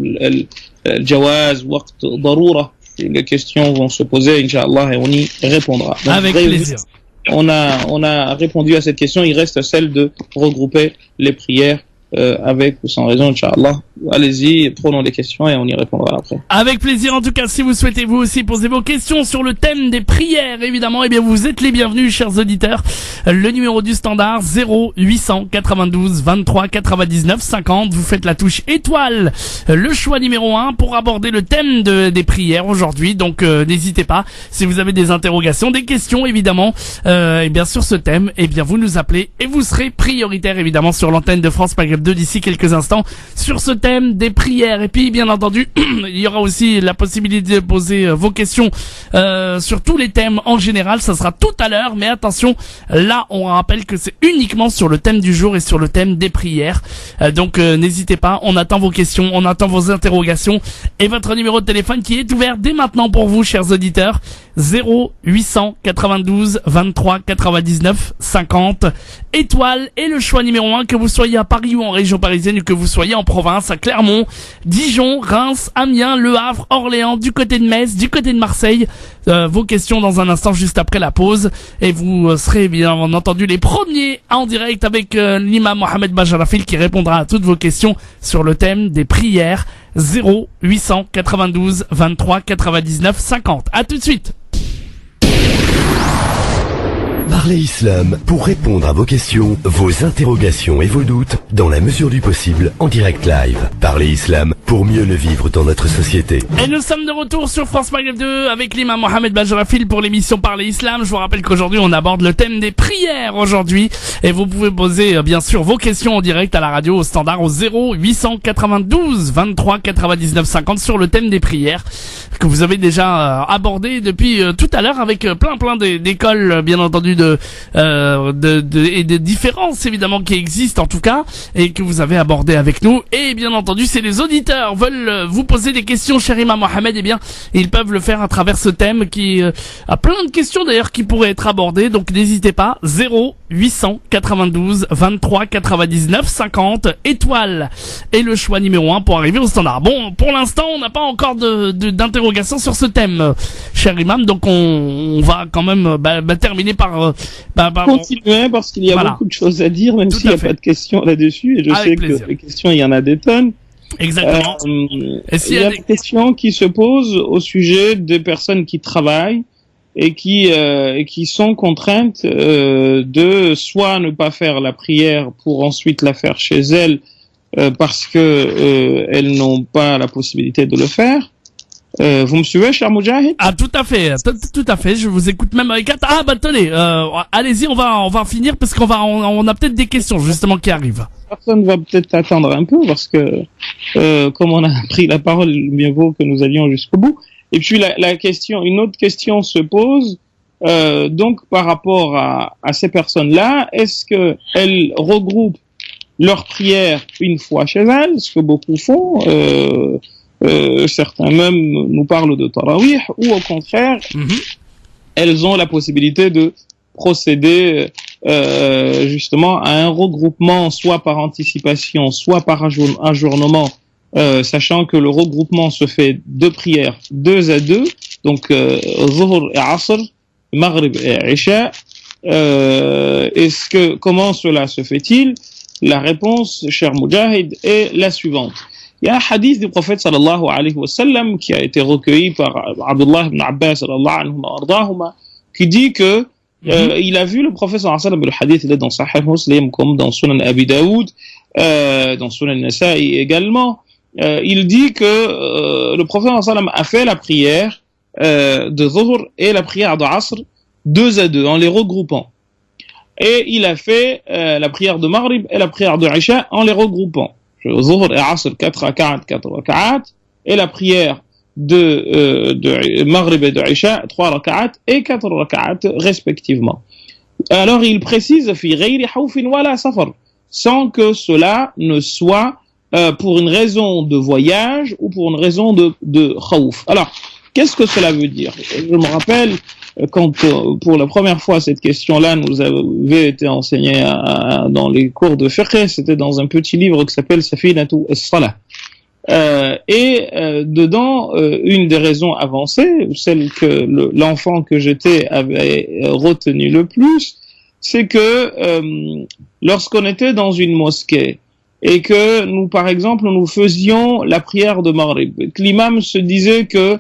al-jawaz, waqt darura. Les questions vont se poser, Inch'Allah, et on y répondra. Donc, avec plaisir. On a répondu à cette question. Il reste celle de regrouper les prières avec ou sans raison, Inch'Allah. Allez-y, prenons les questions et on y répondra après. Avec plaisir, en tout cas, si vous souhaitez vous aussi poser vos questions sur le thème des prières, évidemment, eh bien vous êtes les bienvenus, chers auditeurs. Le numéro du standard 0892 23 99 50. Vous faites la touche étoile, le choix numéro 1 pour aborder le thème des prières aujourd'hui. Donc n'hésitez pas, si vous avez des interrogations, des questions évidemment, et bien sur ce thème, eh bien vous nous appelez et vous serez prioritaire évidemment sur l'antenne de France Maghreb 2 d'ici quelques instants sur ce thème des prières. Et puis bien entendu il y aura aussi la possibilité de poser vos questions sur tous les thèmes en général. Ça sera tout à l'heure, mais attention, là on rappelle que c'est uniquement sur le thème du jour et sur le thème des prières. Donc n'hésitez pas, on attend vos questions, on attend vos interrogations et votre numéro de téléphone qui est ouvert dès maintenant pour vous, chers auditeurs. 0892 23 99 50 étoile et le choix numéro 1, que vous soyez à Paris ou en région parisienne, ou que vous soyez en province, à Clermont, Dijon, Reims, Amiens, Le Havre, Orléans, du côté de Metz, du côté de Marseille. Vos questions dans un instant juste après la pause et vous serez bien entendu les premiers en direct avec l'imam Mohamed Bajarafil qui répondra à toutes vos questions sur le thème des prières. 0892 23 99 50. À tout de suite. Parlez Islam pour répondre à vos questions, vos interrogations et vos doutes dans la mesure du possible en direct live. Parlez Islam pour mieux le vivre dans notre société. Et nous sommes de retour sur France Maghreb 2 avec l'imam Mohamed Bajarafil pour l'émission Parlez Islam. Je vous rappelle qu'aujourd'hui on aborde le thème des prières aujourd'hui et vous pouvez poser bien sûr vos questions en direct à la radio au standard au 0892 23 99 50 sur le thème des prières que vous avez déjà abordé depuis tout à l'heure avec plein d'écoles bien entendu et de différences évidemment qui existent en tout cas et que vous avez abordé avec nous. Et bien entendu, si les auditeurs veulent vous poser des questions, cher Imam Mohamed, eh bien ils peuvent le faire à travers ce thème qui a plein de questions d'ailleurs qui pourraient être abordées. Donc n'hésitez pas, 0892 23 99 50 étoile et le choix numéro 1 pour arriver au standard. Bon, pour l'instant on n'a pas encore d'interrogation sur ce thème, cher Imam, donc on va quand même terminer par continuer parce qu'il y a beaucoup de choses à dire, même s'il n'y a pas de questions là-dessus, et je sais que les questions, il y en a des tonnes. Exactement. Il y a des questions qui se posent au sujet des personnes qui travaillent et qui sont contraintes de soit ne pas faire la prière pour ensuite la faire chez elles parce que elles n'ont pas la possibilité de le faire. Vous me suivez, cher Moujahid? Ah, tout à fait, je vous écoute même avec attente. Ah, tenez, allez-y, on va finir parce qu'on on a peut-être des questions, justement, qui arrivent. Personne va peut-être attendre un peu parce que, comme on a pris la parole, mieux vaut que nous allions jusqu'au bout. Et puis, une autre question se pose, donc, par rapport à ces personnes-là, est-ce que elles regroupent leurs prières une fois chez elles, ce que beaucoup font, certains même nous parlent de tarawih, ou au contraire, elles ont la possibilité de procéder justement à un regroupement, soit par anticipation, soit par ajournement, sachant que le regroupement se fait de prières 2 à 2, donc Zuhr et Asr, Maghrib et Isha. Comment cela se fait-il? La réponse, cher Moujahid, est la suivante. Il y a un hadith du prophète sallallahu alayhi wa sallam qui a été recueilli par Abdullah ibn Abbas sallallahu alayhi wa qui dit que il a vu le prophète sallallahu alayhi wa sallam, le hadith il est dans Sahih Muslim comme dans Sunan Abi Daoud, dans Sunan Nasa'i également. Il dit que le prophète sallallahu alayhi wa sallam a fait la prière de Zuhr et la prière de Asr 2 à 2 en les regroupant. Et il a fait la prière de Maghrib et la prière de Isha en les regroupant. Zuhr et Asr 4 rak'at, et la prière de Maghrib et de Isha, 3 raka'at et 4 raka'at respectivement. Alors il précise fi ghayri hawfin wala safar, sans que cela ne soit pour une raison de voyage ou pour une raison de khawf. Alors, qu'est-ce que cela veut dire? Je me rappelle quand pour la première fois cette question-là nous avait été enseignée dans les cours de fiqh, c'était dans un petit livre qui s'appelle Safinatu as-Salah. Dedans, une des raisons avancées, celle que l'enfant que j'étais avait retenu le plus, c'est que lorsqu'on était dans une mosquée et que nous, par exemple, nous faisions la prière de Maghrib, que l'imam se disait que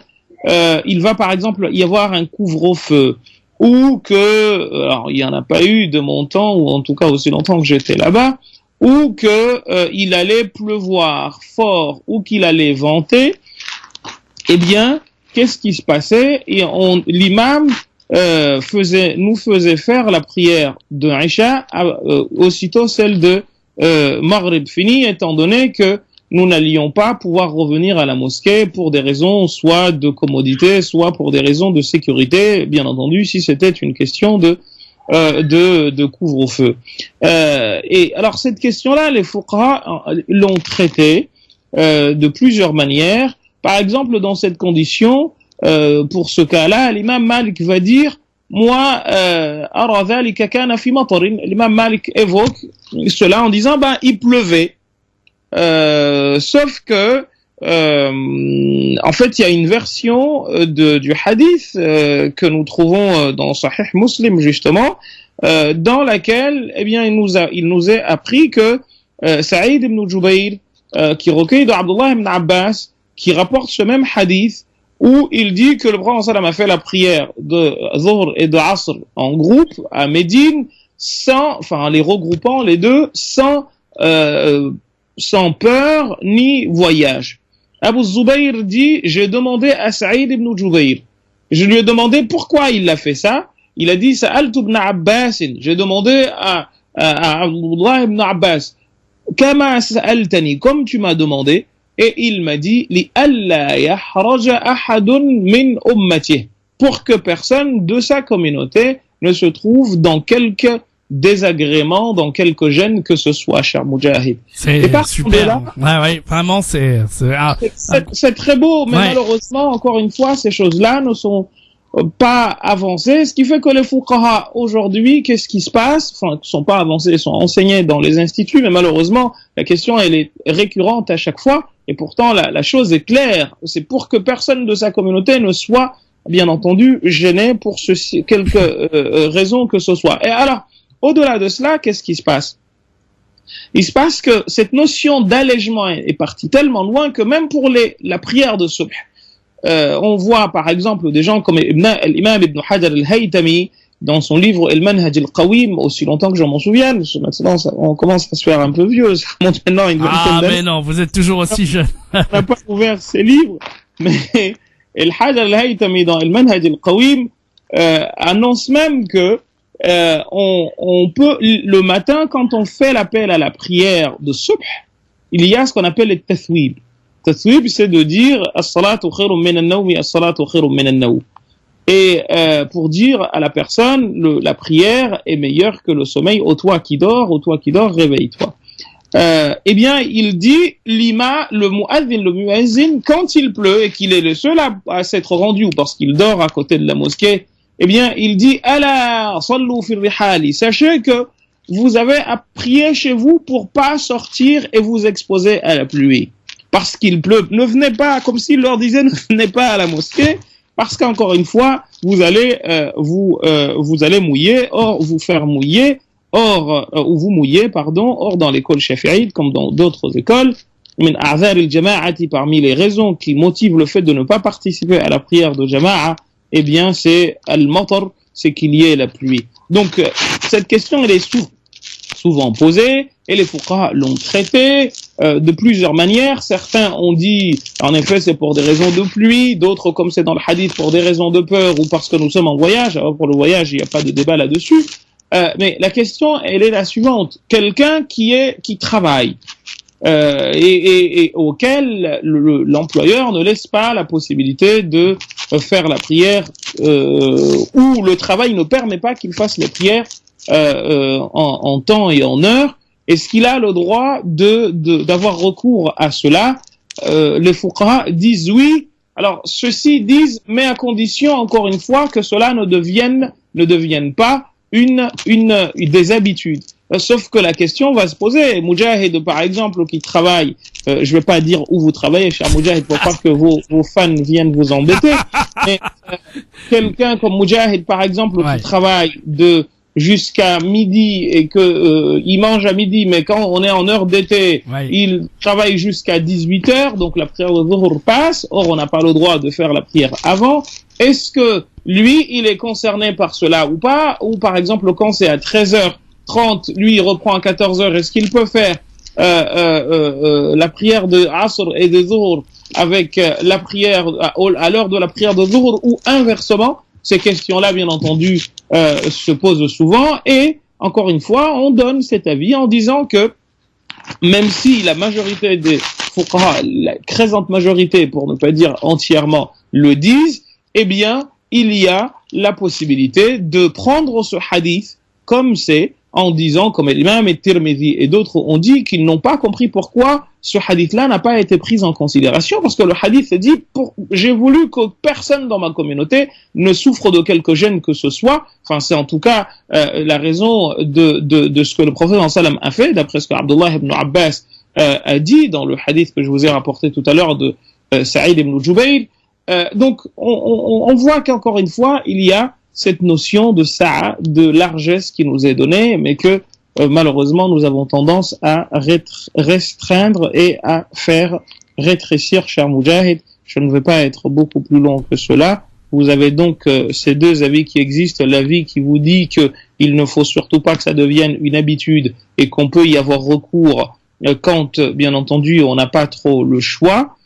il va, par exemple, y avoir un couvre-feu, ou que, alors il y en a pas eu de mon temps, ou en tout cas aussi longtemps que j'étais là-bas, ou que il allait pleuvoir fort, ou qu'il allait venter, eh bien, qu'est-ce qui se passait? Et l'imam nous faisait faire la prière de Isha aussitôt celle de Maghrib fini, étant donné que nous n'allions pas pouvoir revenir à la mosquée pour des raisons soit de commodité, soit pour des raisons de sécurité, bien entendu, si c'était une question de couvre-feu. Et alors cette question-là, les fuqaha l'ont traitée de plusieurs manières. Par exemple, dans cette condition, pour ce cas-là, l'imam Malik va dire moi, ara dhalika kana fi matarin. L'imam Malik évoque cela en disant il pleuvait. Sauf que en fait, il y a une version du hadith que nous trouvons dans Sahih Muslim justement, dans laquelle, eh bien, il nous est appris que Saïd ibn Jubayr, qui recueille de Abdullah ibn Abbas, qui rapporte ce même hadith, où il dit que le prophète sallam a fait la prière de Dhuhr et de Asr en groupe à Médine, les regroupant les deux, sans peur ni voyage. Abu Zubayr dit, j'ai demandé à Saïd ibn Jubayr, je lui ai demandé pourquoi il a fait ça. Il a dit, Sa'altu ibn Abbas, j'ai demandé à Abdullah ibn Abbas, Kama sa'altani, comme tu m'as demandé, et il m'a dit, li alla yahraja ahadun min ummatihi, pour que personne de sa communauté ne se trouve dans quelque désagrément, dans quelque gêne que ce soit, cher Moujahid. C'est super. Ouais, vraiment, c'est très beau, mais malheureusement, encore une fois, ces choses-là ne sont pas avancées, ce qui fait que les fuqaha aujourd'hui, qu'est-ce qui se passe? Enfin, ils sont pas avancés, ils sont enseignés dans les instituts, mais malheureusement, la question, elle est récurrente à chaque fois, et pourtant, la chose est claire. C'est pour que personne de sa communauté ne soit, bien entendu, gêné pour quelque raison que ce soit. Et alors, au-delà de cela, qu'est-ce qui se passe? Il se passe que cette notion d'allègement est partie tellement loin que même pour la prière de subh, on voit par exemple des gens comme l'imam Ibn Hajar al-Haytami dans son livre Al-Manhaj al-Qawim, aussi longtemps que je m'en souviens, parce que maintenant on commence à se faire un peu vieux, ça remonte maintenant à une vingtaine d'années. Mais non, vous êtes toujours aussi jeune. On n'a pas ouvert ces livres, mais Al-Hajar al-Haytami dans Al-Manhaj al-Qawim annonce même que on peut, le matin, quand on fait l'appel à la prière de subh, il y a ce qu'on appelle le tathwib. Tathwib, c'est de dire as-salatu khairun min an-nawm, as-salatu khairun min an-nawm. Et pour dire à la personne, la prière est meilleure que le sommeil. Ô toi qui dors, réveille-toi. Eh bien, il dit le muazzin, quand il pleut et qu'il est le seul à s'être rendu, ou parce qu'il dort à côté de la mosquée, eh bien, il dit, ala sallu fi rihali, sachez que vous avez à prier chez vous pour pas sortir et vous exposer à la pluie. Parce qu'il pleut. Ne venez pas, comme s'il leur disait, ne venez pas à la mosquée, parce qu'encore une fois, vous allez mouiller, vous faire mouiller, ou vous mouiller, or dans l'école shafi'ite, comme dans d'autres écoles, min a'zar al-jama'ati, parmi les raisons qui motivent le fait de ne pas participer à la prière de jama'a, eh bien, c'est al-matar, c'est qu'il y ait la pluie. Donc, cette question, elle est souvent posée, et les fuqaha l'ont traitée de plusieurs manières. Certains ont dit, en effet, c'est pour des raisons de pluie, d'autres, comme c'est dans le hadith, pour des raisons de peur, ou parce que nous sommes en voyage. Alors, pour le voyage, il n'y a pas de débat là-dessus. Mais la question, elle est la suivante. Quelqu'un qui travaille, et auquel l'employeur ne laisse pas la possibilité de faire la prière, ou le travail ne permet pas qu'il fasse les prières en temps et en heure. Est-ce qu'il a le droit d'avoir recours à cela? Les fuqaha disent oui. Alors ceux-ci disent, mais à condition, encore une fois, que cela ne devienne pas des habitudes. Sauf que la question va se poser. Mujahid, par exemple, qui travaille, je vais pas dire où vous travaillez, cher Mujahid, pour pas que vos fans viennent vous embêter, mais quelqu'un comme Mujahid, par exemple, qui travaille jusqu'à midi et que il mange à midi, mais quand on est en heure d'été, il travaille jusqu'à 18h, donc la prière de Zuhr passe. Or, on n'a pas le droit de faire la prière avant. Est-ce que lui, il est concerné par cela ou pas? Ou par exemple, quand c'est à 13h30, lui, il reprend à 14h, est-ce qu'il peut faire la prière de Asr et de Zuhr avec la prière à l'heure de la prière de Zuhr, ou inversement? Ces questions-là, bien entendu, se posent souvent, et encore une fois, on donne cet avis en disant que même si la majorité des fuqaha, la écrasante majorité, pour ne pas dire entièrement, le disent, eh bien, il y a la possibilité de prendre ce hadith comme c'est, en disant, comme l'imam et Tirmidhi et d'autres ont dit, qu'ils n'ont pas compris pourquoi ce hadith-là n'a pas été pris en considération, parce que le hadith dit, j'ai voulu que personne dans ma communauté ne souffre de quelque gêne que ce soit. Enfin, c'est en tout cas la raison de ce que le prophète sallam a fait, d'après ce que Abdullah ibn Abbas a dit dans le hadith que je vous ai rapporté tout à l'heure de Saïd ibn Jubayr. Donc, on voit qu'encore une fois, il y a cette notion de sa'a, de largesse qui nous est donnée, mais que malheureusement nous avons tendance à restreindre et à faire rétrécir, cher Mujahid. Je ne vais pas être beaucoup plus long que cela. Vous avez donc ces deux avis qui existent, l'avis qui vous dit que il ne faut surtout pas que ça devienne une habitude et qu'on peut y avoir recours quand, bien entendu, on n'a pas trop le choix,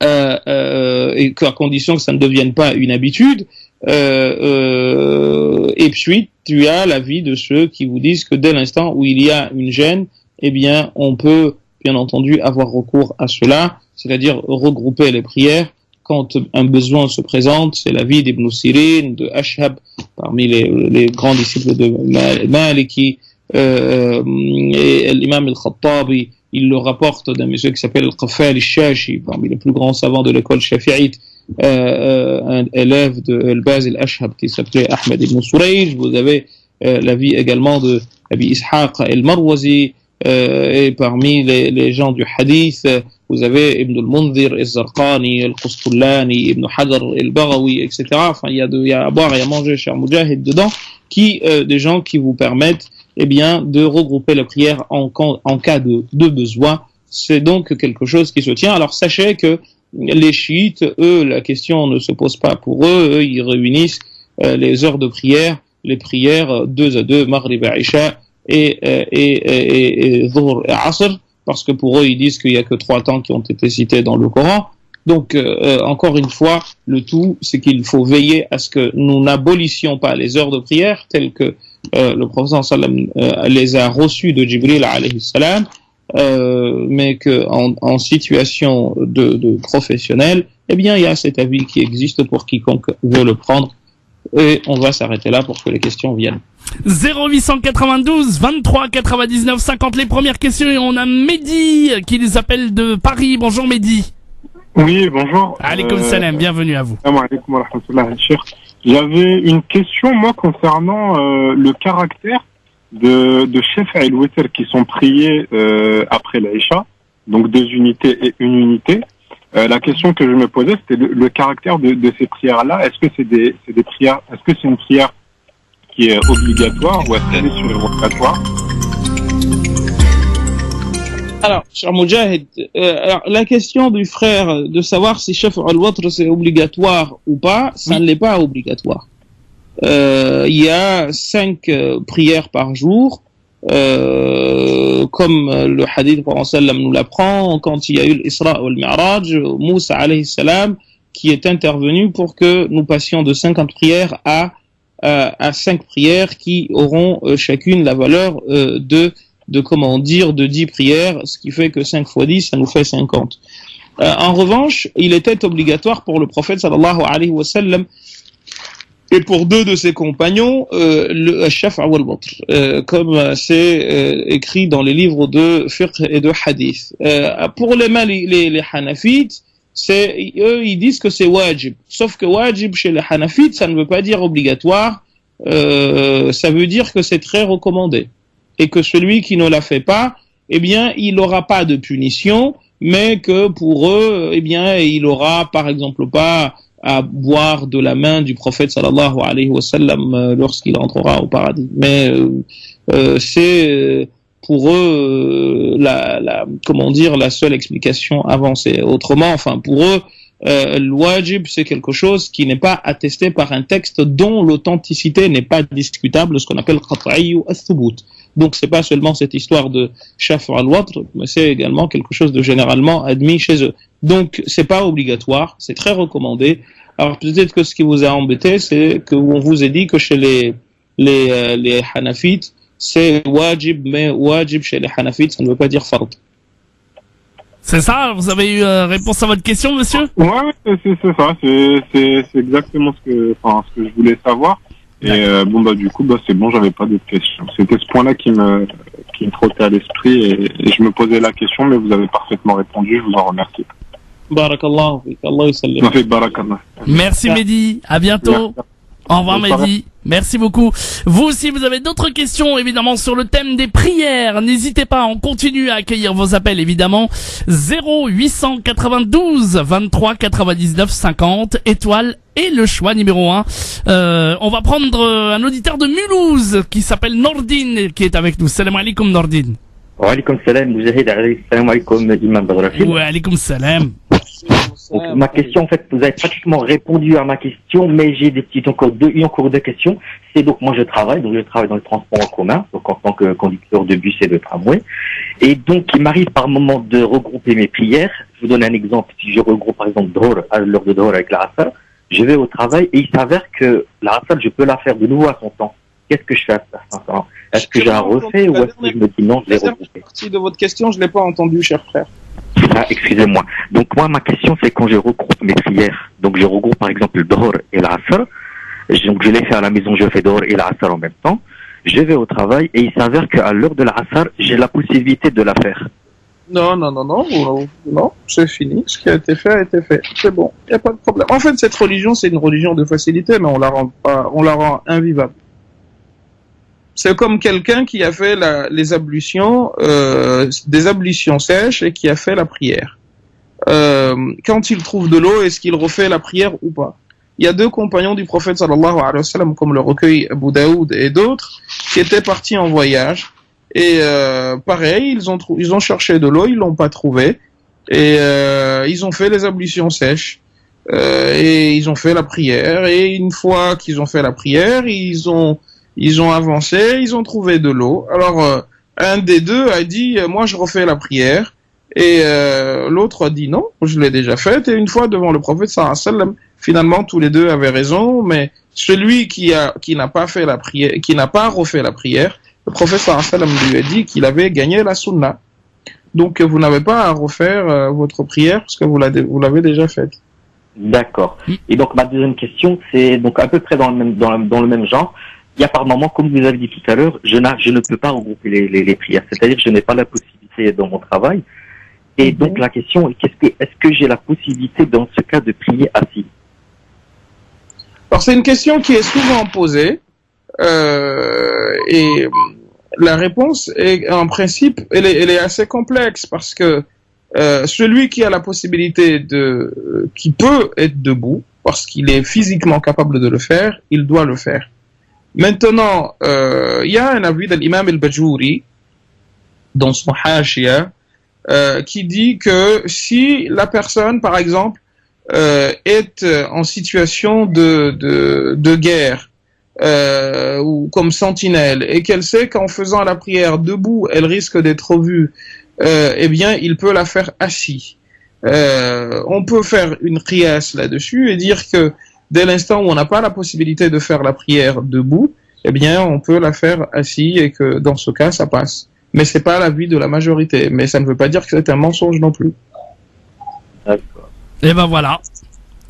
et qu'à condition que ça ne devienne pas une habitude. Et puis tu as l'avis de ceux qui vous disent que dès l'instant où il y a une gêne, eh bien on peut bien entendu avoir recours à cela, c'est-à-dire regrouper les prières quand un besoin se présente. C'est l'avis d'Ibn Sirin, de Ashhab, parmi les grands disciples de Maliki, et l'imam al-Khattabi, il le rapporte d'un monsieur qui s'appelle Al-Qaffal al-Shashi, parmi les plus grands savants de l'école shafi'ite, un élève de Al-Baz al-Ashhab qui s'appelait Ahmed ibn Surayj. Vous avez l'avis également de Abi Ishaq al-Marwazi, et parmi les gens du hadith, vous avez Ibn al-Mundhir, al-Zarqani, al-Qustullani, Ibn Hajar, al-Baghawi, etc. Enfin, il y a à boire et à manger, cher Mujahid, dedans, des gens qui vous permettent, eh bien, de regrouper la prière en cas de besoin. C'est donc quelque chose qui se tient. Alors, sachez que les chiites, eux, la question ne se pose pas pour eux. Eux, ils réunissent les heures de prière, les prières 2 à 2, Maghrib et Isha, et Dhuhr et Asr, parce que pour eux, ils disent qu'il n'y a que 3 temps qui ont été cités dans le Coran. Donc, encore une fois, le tout, c'est qu'il faut veiller à ce que nous n'abolissions pas les heures de prière telles que le prophète sallam les a reçues de Jibril alayhi salam, mais que en situation de professionnel, eh bien, il y a cet avis qui existe pour quiconque veut le prendre. Et on va s'arrêter là pour que les questions viennent. 0892 23 99 50, les premières questions, et on a Mehdi qui les appelle de Paris. Bonjour Mehdi. Oui, bonjour. Alaykoum salam, bienvenue à vous. Alaykoum wa rahmatullah. J'avais une question, moi, concernant le caractère de Shaf' et al-Witr qui sont priés après l'Aïcha, donc 2 unités et 1 unité. La question que je me posais, c'était le caractère de ces prières-là. Est-ce que c'est des prières, est-ce que c'est une prière qui est obligatoire ou est-ce qu'elle est surérogatoire? Alors, cher Mujahid, la question du frère de savoir si Shaf' al-Watr c'est obligatoire ou pas, ça ne l'est pas obligatoire. Il y a 5 prières par jour, comme le hadith du prophète sallam nous l'apprend, quand il y a eu l'Isra ou le Mi'raj, Moussa alayhi salam qui est intervenu pour que nous passions de 50 prières à 5 prières qui auront chacune la valeur de de 10 prières, ce qui fait que 5 fois 10, ça nous fait 50. En revanche, il était obligatoire pour le prophète sallallahu alayhi wa sallam et pour 2 de ses compagnons, le shafa' wal watr, comme c'est écrit dans les livres de fiqh et de hadith. Pour les hanafites, eux, ils disent que c'est wajib. Sauf que wajib chez les hanafites, ça ne veut pas dire obligatoire, ça veut dire que c'est très recommandé. Et que celui qui ne la fait pas, eh bien, il n'aura pas de punition, mais que pour eux, eh bien, il aura, par exemple, pas à boire de la main du prophète sallallahu alayhi wa sallam lorsqu'il entrera au paradis. Mais c'est pour eux la seule explication avancée. Autrement, enfin pour eux, le wajib c'est quelque chose qui n'est pas attesté par un texte dont l'authenticité n'est pas discutable, ce qu'on appelle qat'i ou ath-thubut. Donc c'est pas seulement cette histoire de shaf' al-watr, mais c'est également quelque chose de généralement admis chez eux. Donc c'est pas obligatoire, c'est très recommandé. Alors peut-être que ce qui vous a embêté, c'est qu'on vous ait dit que chez les hanafites, c'est wajib, mais wajib chez les hanafites, ça ne veut pas dire fard. C'est ça? Vous avez eu réponse à votre question, monsieur? Ouais, c'est ça, c'est exactement ce que je voulais savoir. Et du coup, c'est bon, j'avais pas d'autres questions. C'était ce point-là qui me trottait à l'esprit et je me posais la question, mais vous avez parfaitement répondu, je vous en remercie. Barakallahu fik, Allah yusallim. Barakallah. Merci Mehdi, à bientôt. Merci. Au revoir Mehdi, merci beaucoup. Vous aussi, vous avez d'autres questions évidemment sur le thème des prières. N'hésitez pas, on continue à accueillir vos appels évidemment. 0892 23 99 50 étoile et le choix numéro 1. On va prendre un auditeur de Mulhouse qui s'appelle Nordine qui est avec nous. Salam alaikum Nordine. Wa alaikum salam, Moujahid, salam alaikum Imam Badrafil. Wa alaikum salam. Donc, ma question, en fait, vous avez pratiquement répondu à ma question, mais j'ai encore deux questions. C'est donc, moi, je travaille dans le transport en commun, donc en tant que conducteur de bus et de tramway. Et donc, il m'arrive par moment de regrouper mes prières. Je vous donne un exemple. Si je regroupe, par exemple, Dhuhr, à l'heure de Dhuhr avec la Asr, je vais au travail et il s'avère que la Asr, je peux la faire de nouveau à son temps. Qu'est-ce que je fais à ce temps? Est-ce que j'ai un refait ou est-ce que je me dis non, je vais regrouper? La partie de votre question, je l'ai pas entendu, cher frère. Ah, excusez-moi. Donc moi, ma question, c'est quand je regroupe mes prières. Donc je regroupe par exemple le Dhuhr et l'Asr. Donc je les fais à la maison, je fais Dhuhr et l'Asr en même temps. Je vais au travail et il s'avère qu'à l'heure de l'Asr, j'ai la possibilité de la faire. Non, c'est fini. Ce qui a été fait a été fait. C'est bon, il n'y a pas de problème. En fait, cette religion, c'est une religion de facilité, mais on la rend invivable. C'est comme quelqu'un qui a fait les ablutions, des ablutions sèches et qui a fait la prière. Quand il trouve de l'eau, est-ce qu'il refait la prière ou pas? Il y a 2 compagnons du prophète sallallahu alayhi wa sallam, comme le recueil Abu Daoud et d'autres, qui étaient partis en voyage. Et pareil, ils ont cherché de l'eau, ils l'ont pas trouvé. Et ils ont fait les ablutions sèches. Et ils ont fait la prière. Et une fois qu'ils ont fait la prière, ils ont avancé, ils ont trouvé de l'eau. Alors, un des 2 a dit, moi je refais la prière. Et l'autre a dit non, je l'ai déjà faite. Et une fois devant le prophète sallallahu alayhi wa sallam, finalement tous les 2 avaient raison, mais celui qui n'a pas fait la prière, qui n'a pas refait la prière, le prophète sallallahu alayhi wa sallam lui a dit qu'il avait gagné la sunna. Donc vous n'avez pas à refaire votre prière parce que vous l'avez déjà faite. D'accord. Et donc ma deuxième question, c'est donc à peu près dans le même genre. Il y a par moment, comme vous avez dit tout à l'heure, je ne peux pas regrouper les prières. C'est-à-dire que je n'ai pas la possibilité dans mon travail. Et donc la question est est-ce que j'ai la possibilité dans ce cas de prier assis? Alors c'est une question qui est souvent posée et la réponse est en principe elle est assez complexe parce que celui qui a la possibilité qui peut être debout parce qu'il est physiquement capable de le faire, il doit le faire. Maintenant, il y a un avis de l'imam al-Bajuri dans son Hashia qui dit que si la personne, par exemple, est en situation de guerre ou comme sentinelle et qu'elle sait qu'en faisant la prière debout, elle risque d'être vue, eh bien, il peut la faire assis. On peut faire une qiyas là-dessus et dire que dès l'instant où on n'a pas la possibilité de faire la prière debout, eh bien, on peut la faire assis et que dans ce cas, ça passe. mais c'est pas l'avis de la majorité. Mais ça ne veut pas dire que c'est un mensonge non plus. D'accord. Et ben voilà.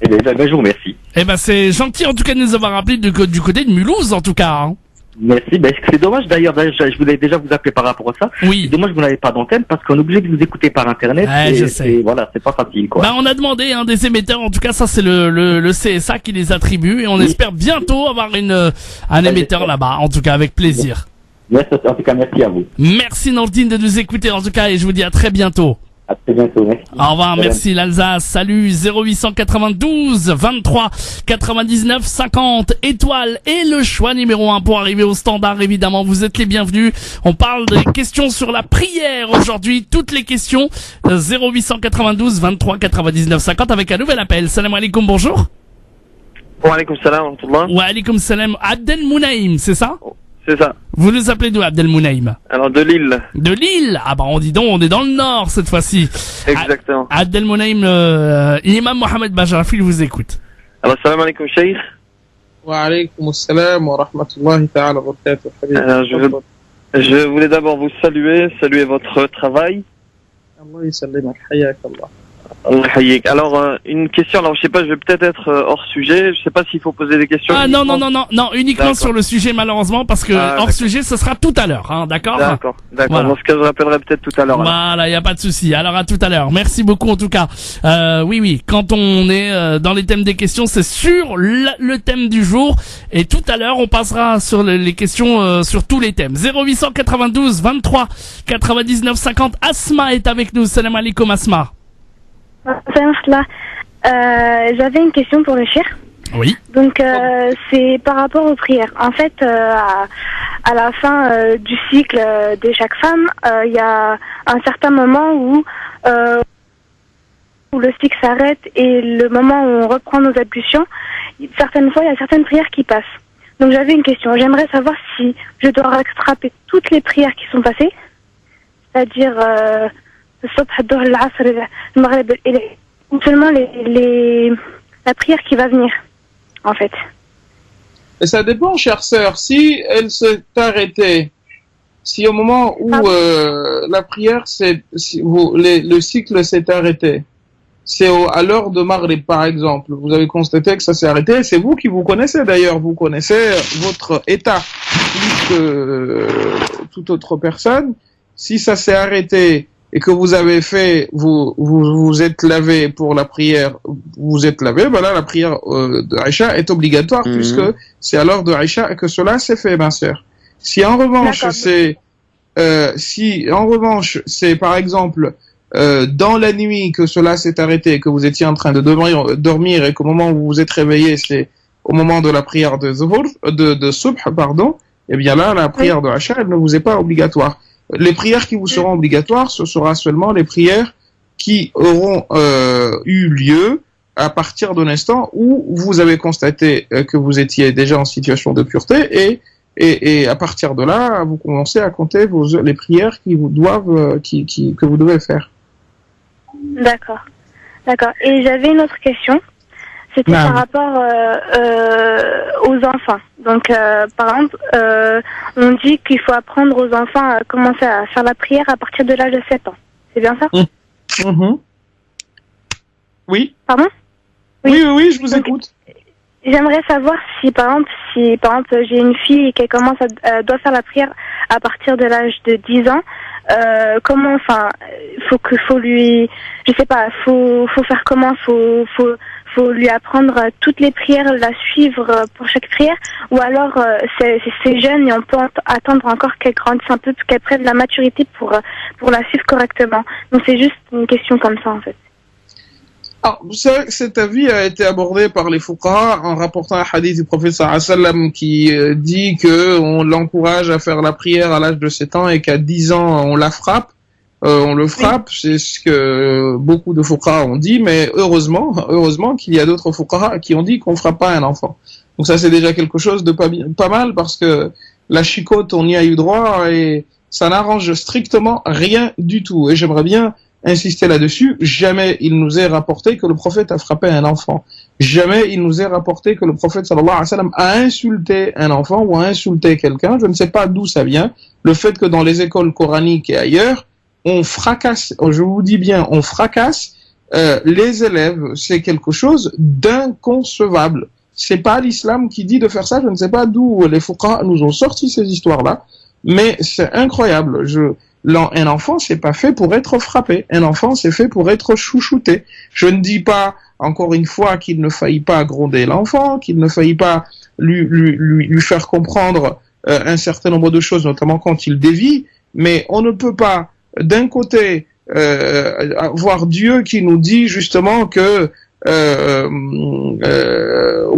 Eh bien, je vous remercie. Et ben c'est gentil en tout cas de nous avoir rappelé du côté de Mulhouse en tout cas. Hein. Merci. Ben, c'est dommage d'ailleurs, je voulais déjà vous appeler par rapport à ça. Oui. C'est dommage que vous n'avez pas d'antenne parce qu'on est obligé de vous écouter par internet. Ouais, je sais. Voilà, c'est pas facile, quoi. Bah on a demandé des émetteurs, en tout cas ça c'est le CSA qui les attribue et on espère bientôt avoir un émetteur là-bas, en tout cas avec plaisir. Merci, en tout cas, merci à vous. Merci Nordine de nous écouter en tout cas et je vous dis à très bientôt. À très bientôt, merci. Au revoir, merci l'Alsace, salut 0892 23 99 50 étoiles et le choix numéro 1 pour arriver au standard évidemment, vous êtes les bienvenus. On parle des questions sur la prière aujourd'hui, toutes les questions 0892 23 99 50 avec un nouvel appel. Salam alaikum, bonjour. Wa alaikum salam wa rahmatullah. Wa alaikum salam, Abdel Mounaïm, c'est ça? C'est ça. Vous nous appelez d'où, Abdel Mounaïm? Alors de Lille. De Lille. Ah bah on dit donc, on est dans le nord cette fois-ci. Exactement. Abdel Mounaïm, l'imam Mohamed Bajrafi vous écoute. Alors salam alaikum Cheikh. Wa alaykum assalam wa rahmatullahi ta'ala wa barakatuh. Alors je voulais d'abord vous saluer votre travail. Allah yusallimak, hayyak Allah. Allah hayik. Alors une question, alors je sais pas, je vais peut-être être hors sujet, je sais pas s'il faut poser des questions. Ah non, uniquement D'accord. sur le sujet malheureusement parce que hors sujet ce sera tout à l'heure, hein, d'accord? D'accord. Voilà. Dans ce cas, je rappellerai peut-être tout à l'heure. Voilà, y a pas de souci. Alors à tout à l'heure. Merci beaucoup en tout cas. Oui, quand on est dans les thèmes des questions, c'est sur le thème du jour et tout à l'heure on passera sur les questions sur tous les thèmes. 0892 23 99 50. Asma est avec nous. Salam alaikum Asma. J'avais une question pour le cheikh. Oui. Donc c'est par rapport aux prières. En fait, à la fin du cycle de chaque femme, il y a un certain moment où le cycle s'arrête et le moment où on reprend nos ablutions. Certaines fois, il y a certaines prières qui passent. Donc j'avais une question. J'aimerais savoir si je dois rattraper toutes les prières qui sont passées, c'est-à-dire ou seulement la prière qui va venir, en fait. Et ça dépend, chère sœur. Si elle s'est arrêtée, si au moment où la prière, le cycle s'est arrêté, c'est à l'heure de Maghrib, par exemple, vous avez constaté que ça s'est arrêté, c'est vous qui vous connaissez d'ailleurs, vous connaissez votre état plus que toute autre personne. Si ça s'est arrêté et que vous avez fait, vous êtes lavé pour la prière, vous êtes lavé, voilà, la prière de Aïcha est obligatoire puisque c'est à l'heure de Aïcha que cela s'est fait, ma sœur. Si en revanche c'est par exemple dans la nuit que cela s'est arrêté, que vous étiez en train de dormir et qu'au moment où vous vous êtes réveillé, c'est au moment de la prière de Zuhur, de Subh, pardon, eh bien là, la prière de Aïcha, elle ne vous est pas obligatoire. Les prières qui vous seront obligatoires, ce sera seulement les prières qui auront eu lieu à partir de l'instant où vous avez constaté que vous étiez déjà en situation de pureté et à partir de là, vous commencez à compter les prières qui vous doivent, que vous devez faire. D'accord. Et j'avais une autre question. C'était par rapport aux enfants. Donc, par exemple, on dit qu'il faut apprendre aux enfants à commencer à faire la prière à partir de l'âge de 7 ans. C'est bien ça? Oui. Pardon? Oui, je vous écoute. J'aimerais savoir si par exemple, j'ai une fille qui doit faire la prière à partir de l'âge de 10 ans. Faut lui, je sais pas, faut faire comment, faut lui apprendre toutes les prières, la suivre pour chaque prière, ou alors c'est jeune et on peut attendre encore qu'elle grandisse un peu, qu'elle prenne la maturité pour la suivre correctement. Donc c'est juste une question comme ça en fait. Alors, vous savez que cet avis a été abordé par les fuqaha en rapportant un hadith du prophète sallallahu alayhi wa sallam qui dit que on l'encourage à faire la prière à l'âge de 7 ans et qu'à 10 ans on la frappe. On le frappe, c'est ce que beaucoup de fuqaha ont dit, mais heureusement qu'il y a d'autres fuqaha qui ont dit qu'on frappe pas un enfant. Donc ça c'est déjà quelque chose de pas mal parce que la chicote on y a eu droit et ça n'arrange strictement rien du tout. Et j'aimerais bien insister là-dessus, jamais il nous est rapporté que le prophète a frappé un enfant. Jamais il nous est rapporté que le prophète sallallahu alayhi wa sallam a insulté un enfant ou a insulté quelqu'un. Je ne sais pas d'où ça vient. Le fait que dans les écoles coraniques et ailleurs, on fracasse, je vous dis bien, on fracasse les élèves, c'est quelque chose d'inconcevable. C'est pas l'islam qui dit de faire ça. Je ne sais pas d'où les fuqaha nous ont sorti ces histoires-là, mais c'est incroyable. Un enfant, c'est pas fait pour être frappé. Un enfant, c'est fait pour être chouchouté. Je ne dis pas, encore une fois, qu'il ne faille pas gronder l'enfant, qu'il ne faille pas lui faire comprendre un certain nombre de choses, notamment quand il dévie, mais on ne peut pas, d'un côté, voir Dieu qui nous dit justement que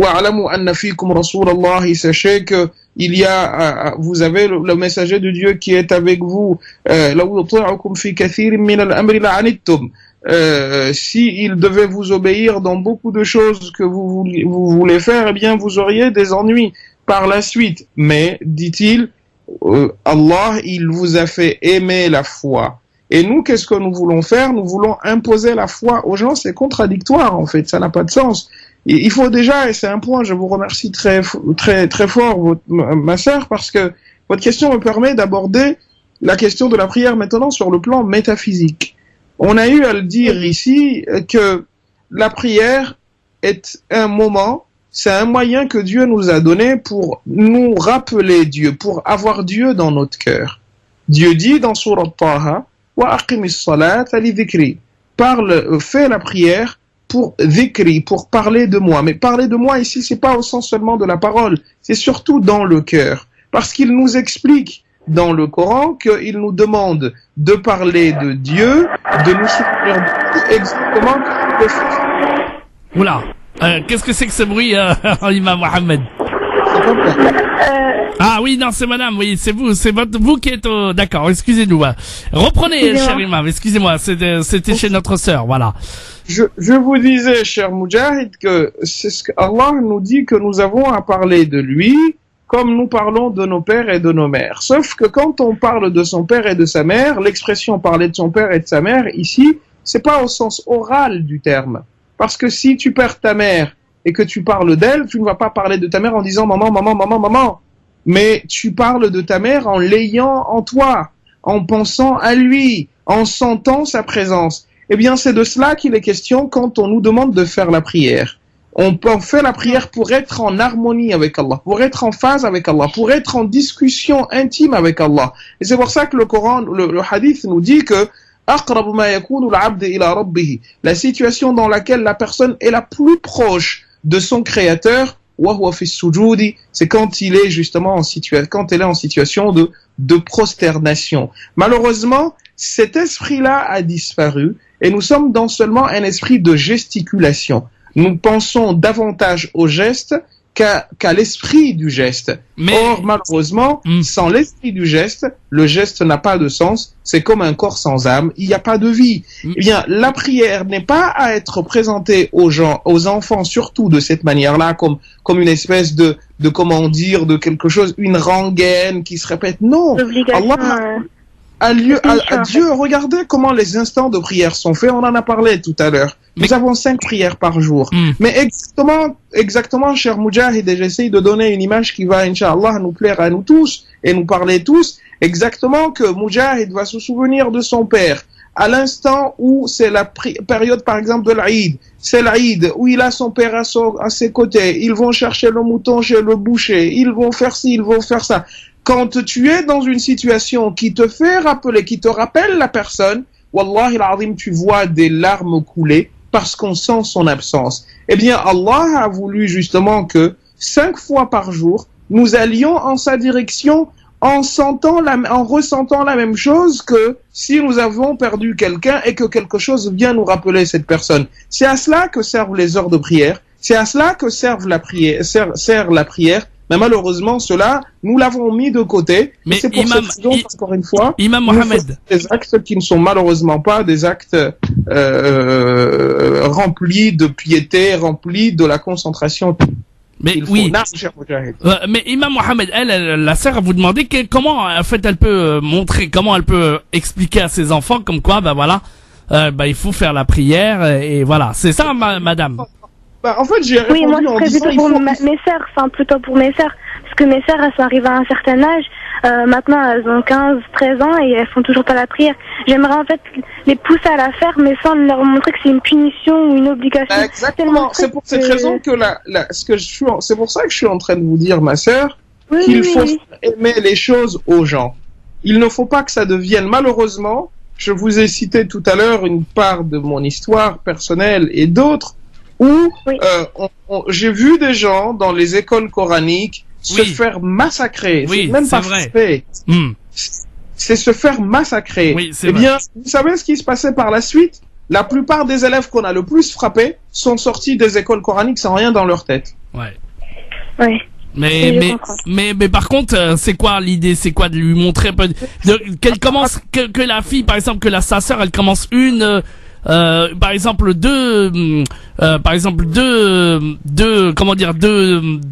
wa'alamu anna fikum rasulallah, sachez que il y a vous avez le messager de Dieu qui est avec vous, law yuti'ukum fi kathirin min al-amri la'anittum, si il devait vous obéir dans beaucoup de choses que vous voulez faire, eh bien vous auriez des ennuis par la suite. Mais dit-il, Allah, il vous a fait aimer la foi. Et nous, qu'est-ce que nous voulons faire? Nous voulons imposer la foi aux gens. C'est contradictoire, en fait. Ça n'a pas de sens. Il faut déjà, et c'est un point, je vous remercie très fort, ma sœur, parce que votre question me permet d'aborder la question de la prière maintenant sur le plan métaphysique. On a eu à le dire ici que la prière est un moment, c'est un moyen que Dieu nous a donné pour nous rappeler Dieu, pour avoir Dieu dans notre cœur. Dieu dit dans Sourate Taha, wa aqimis salata li dhikri. Fais la prière pour dhikri, pour parler de moi. Mais parler de moi ici, c'est pas au sens seulement de la parole, c'est surtout dans le cœur. Parce qu'il nous explique dans le Coran qu'il nous demande de parler de Dieu, de nous soutenir de Dieu, exactement comme le fait. Oula, qu'est-ce que c'est que ce bruit, Imam Mohamed? Ah oui, non, c'est madame, oui, c'est vous qui êtes au... D'accord, excusez-nous. Reprenez, cher imam, excusez-moi, c'était chez notre sœur, voilà. Je vous disais, cher Moujahid, que c'est ce qu'Allah nous dit que nous avons à parler de lui, comme nous parlons de nos pères et de nos mères. Sauf que quand on parle de son père et de sa mère, l'expression parler de son père et de sa mère, ici, c'est pas au sens oral du terme. Parce que si tu perds ta mère et que tu parles d'elle, tu ne vas pas parler de ta mère en disant maman, maman, maman, maman. Mais tu parles de ta mère en l'ayant en toi, en pensant à lui, en sentant sa présence. Eh bien, c'est de cela qu'il est question quand on nous demande de faire la prière. On fait la prière pour être en harmonie avec Allah, pour être en phase avec Allah, pour être en discussion intime avec Allah. Et c'est pour ça que le Coran, le hadith nous dit que أقرب ما يكون العبد إلى ربه, la situation dans laquelle la personne est la plus proche de son créateur, وهو في السجود, c'est quand il est justement quand elle est en situation de prosternation. Malheureusement, cet esprit-là a disparu et nous sommes dans seulement un esprit de gesticulation. Nous pensons davantage au geste qu'à l'esprit du geste. Or, malheureusement, sans l'esprit du geste, le geste n'a pas de sens. C'est comme un corps sans âme. Il n'y a pas de vie. Eh bien, la prière n'est pas à être présentée aux gens, aux enfants, surtout de cette manière-là, comme une espèce de comment dire, de quelque chose, une rengaine qui se répète. Non. Allah, à Dieu, regardez comment les instants de prière sont faits. On en a parlé tout à l'heure. Nous avons 5 prières par jour. Mais exactement, cher Moujahid, et j'essaye de donner une image qui va, Inch'Allah, nous plaire à nous tous et nous parler tous. Exactement que Moujahid va se souvenir de son père à l'instant où c'est la période, par exemple, de l'Aïd. C'est l'Aïd où il a son père à ses côtés. Ils vont chercher le mouton chez le boucher. Ils vont faire ci, ils vont faire ça. Quand tu es dans une situation qui te fait rappeler, qui te rappelle la personne, Wallahi al-Azim, tu vois des larmes couler parce qu'on sent son absence. Eh bien, Allah a voulu justement que 5 fois par jour, nous allions en sa direction en ressentant la même chose que si nous avons perdu quelqu'un et que quelque chose vient nous rappeler cette personne. C'est à cela que servent les heures de prière. C'est à cela que sert la prière. Mais malheureusement, cela, nous l'avons mis de côté. Mais c'est pour cette raison, encore une fois, Imam Mohamed, des actes qui ne sont malheureusement pas des actes remplis de piété, remplis de la concentration. Mais oui. Mais Imam Mohamed, la sœur a vous demandé comment, en fait, elle peut montrer, comment elle peut expliquer à ses enfants, comme quoi, ben voilà, il faut faire la prière et voilà. C'est ça, madame. En fait, j'ai répondu Oui, moi, en je disant préfère pour mes sœurs, enfin, plutôt pour mes sœurs. Parce que mes sœurs, elles sont arrivées à un certain âge. Maintenant, elles ont 15, 13 ans et elles font toujours pas la prière. J'aimerais, en fait, les pousser à la faire, mais sans leur montrer que c'est une punition ou une obligation. Exactement. C'est pour cette raison que c'est pour ça que je suis en train de vous dire, ma sœur, qu'il faut aimer les choses aux gens. Il ne faut pas que ça devienne, malheureusement, je vous ai cité tout à l'heure une part de mon histoire personnelle et d'autres, où j'ai vu des gens dans les écoles coraniques se faire massacrer. Oui, c'est même c'est pas vrai. fait. C'est se faire massacrer. Oui, c'est eh bien, vous savez ce qui se passait par la suite? La plupart des élèves qu'on a le plus frappés sont sortis des écoles coraniques sans rien dans leur tête. Ouais. Ouais. Mais par contre, c'est quoi l'idée? C'est quoi de lui montrer qu'elle commence, que la fille, par exemple, que sa sœur, elle commence par exemple deux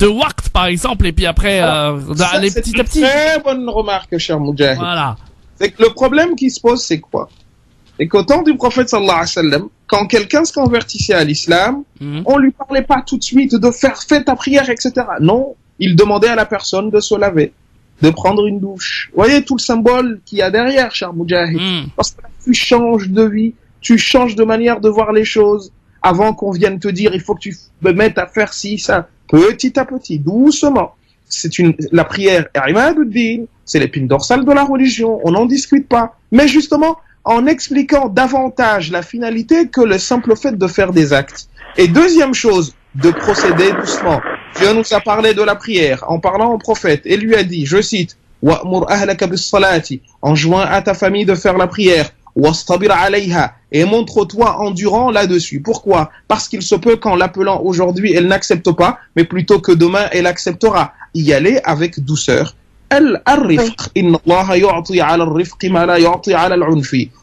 waqt par exemple, et puis après aller petit à petit. Très bonne remarque, cher Moujahid. Voilà. C'est que le problème qui se pose, c'est quoi? C'est qu'au temps du prophète sallallahu alayhi wa sallam, quand quelqu'un se convertissait à l'islam, on lui parlait pas tout de suite de fais ta prière, etc. Non, il demandait à la personne de se laver, de prendre une douche. Vous voyez tout le symbole qu'il y a derrière, cher Moujahid. Parce que là, tu changes de vie. Tu changes de manière de voir les choses avant qu'on vienne te dire il faut que tu me mettes à faire ci, ça. Petit à petit, doucement. La prière, c'est l'épine dorsale de la religion. On n'en discute pas. Mais justement, en expliquant davantage la finalité que le simple fait de faire des actes. Et deuxième chose, de procéder doucement. Dieu nous a parlé de la prière en parlant au prophète et lui a dit, je cite, wa'mur ahlaka bis-salati, enjoins à ta famille de faire la prière. Wastabir alayha, et montre-toi endurant là-dessus. Pourquoi? Parce qu'il se peut qu'en l'appelant aujourd'hui, elle n'accepte pas, mais plutôt que demain, elle acceptera. Y aller avec douceur.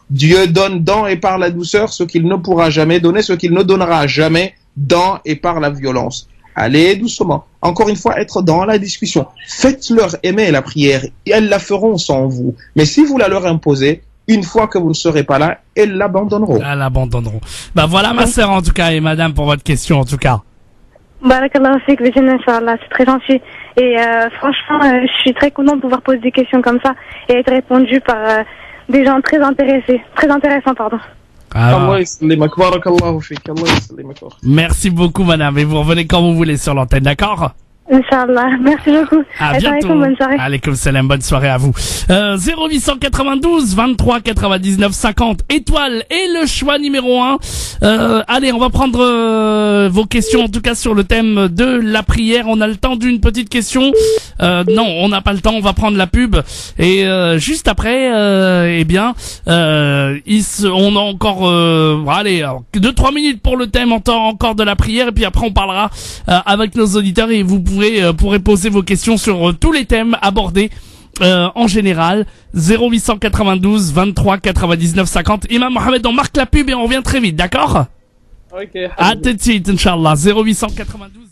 Dieu donne dans et par la douceur ce qu'il ne pourra jamais donner, ce qu'il ne donnera jamais dans et par la violence. Allez doucement. Encore une fois, être dans la discussion. Faites-leur aimer la prière, et elles la feront sans vous. Mais si vous la leur imposez, une fois que vous ne serez pas là, elles l'abandonneront. Elles l'abandonneront. Bah voilà, ma sœur, en tout cas, et madame, pour votre question, en tout cas. Barakallahu fik, Inch'Allah, c'est très gentil. Et franchement, je suis très contente de pouvoir poser des questions comme ça et être répondue par des gens très intéressants, pardon. Merci beaucoup, madame, et vous revenez quand vous voulez sur l'antenne, d'accord? Inch'Allah, merci beaucoup. À bientôt. Bonne soirée. Alaykoum salam, bonne soirée à vous. 0892 23 99 50 étoiles et le choix numéro 1. Allez, on va prendre vos questions, en tout cas sur le thème de la prière. On a le temps d'une petite question. Non, on n'a pas le temps, on va prendre la pub. Et juste après, on a encore 2-3 minutes pour le thème encore de la prière. Et puis après, on parlera avec nos auditeurs et vous pourrez poser vos questions sur tous les thèmes abordés en général. 0892 23 99 50. Imam Mohamed, on marque la pub et on revient très vite, d'accord? Ok. À tout de suite, Inch'Allah. 0892.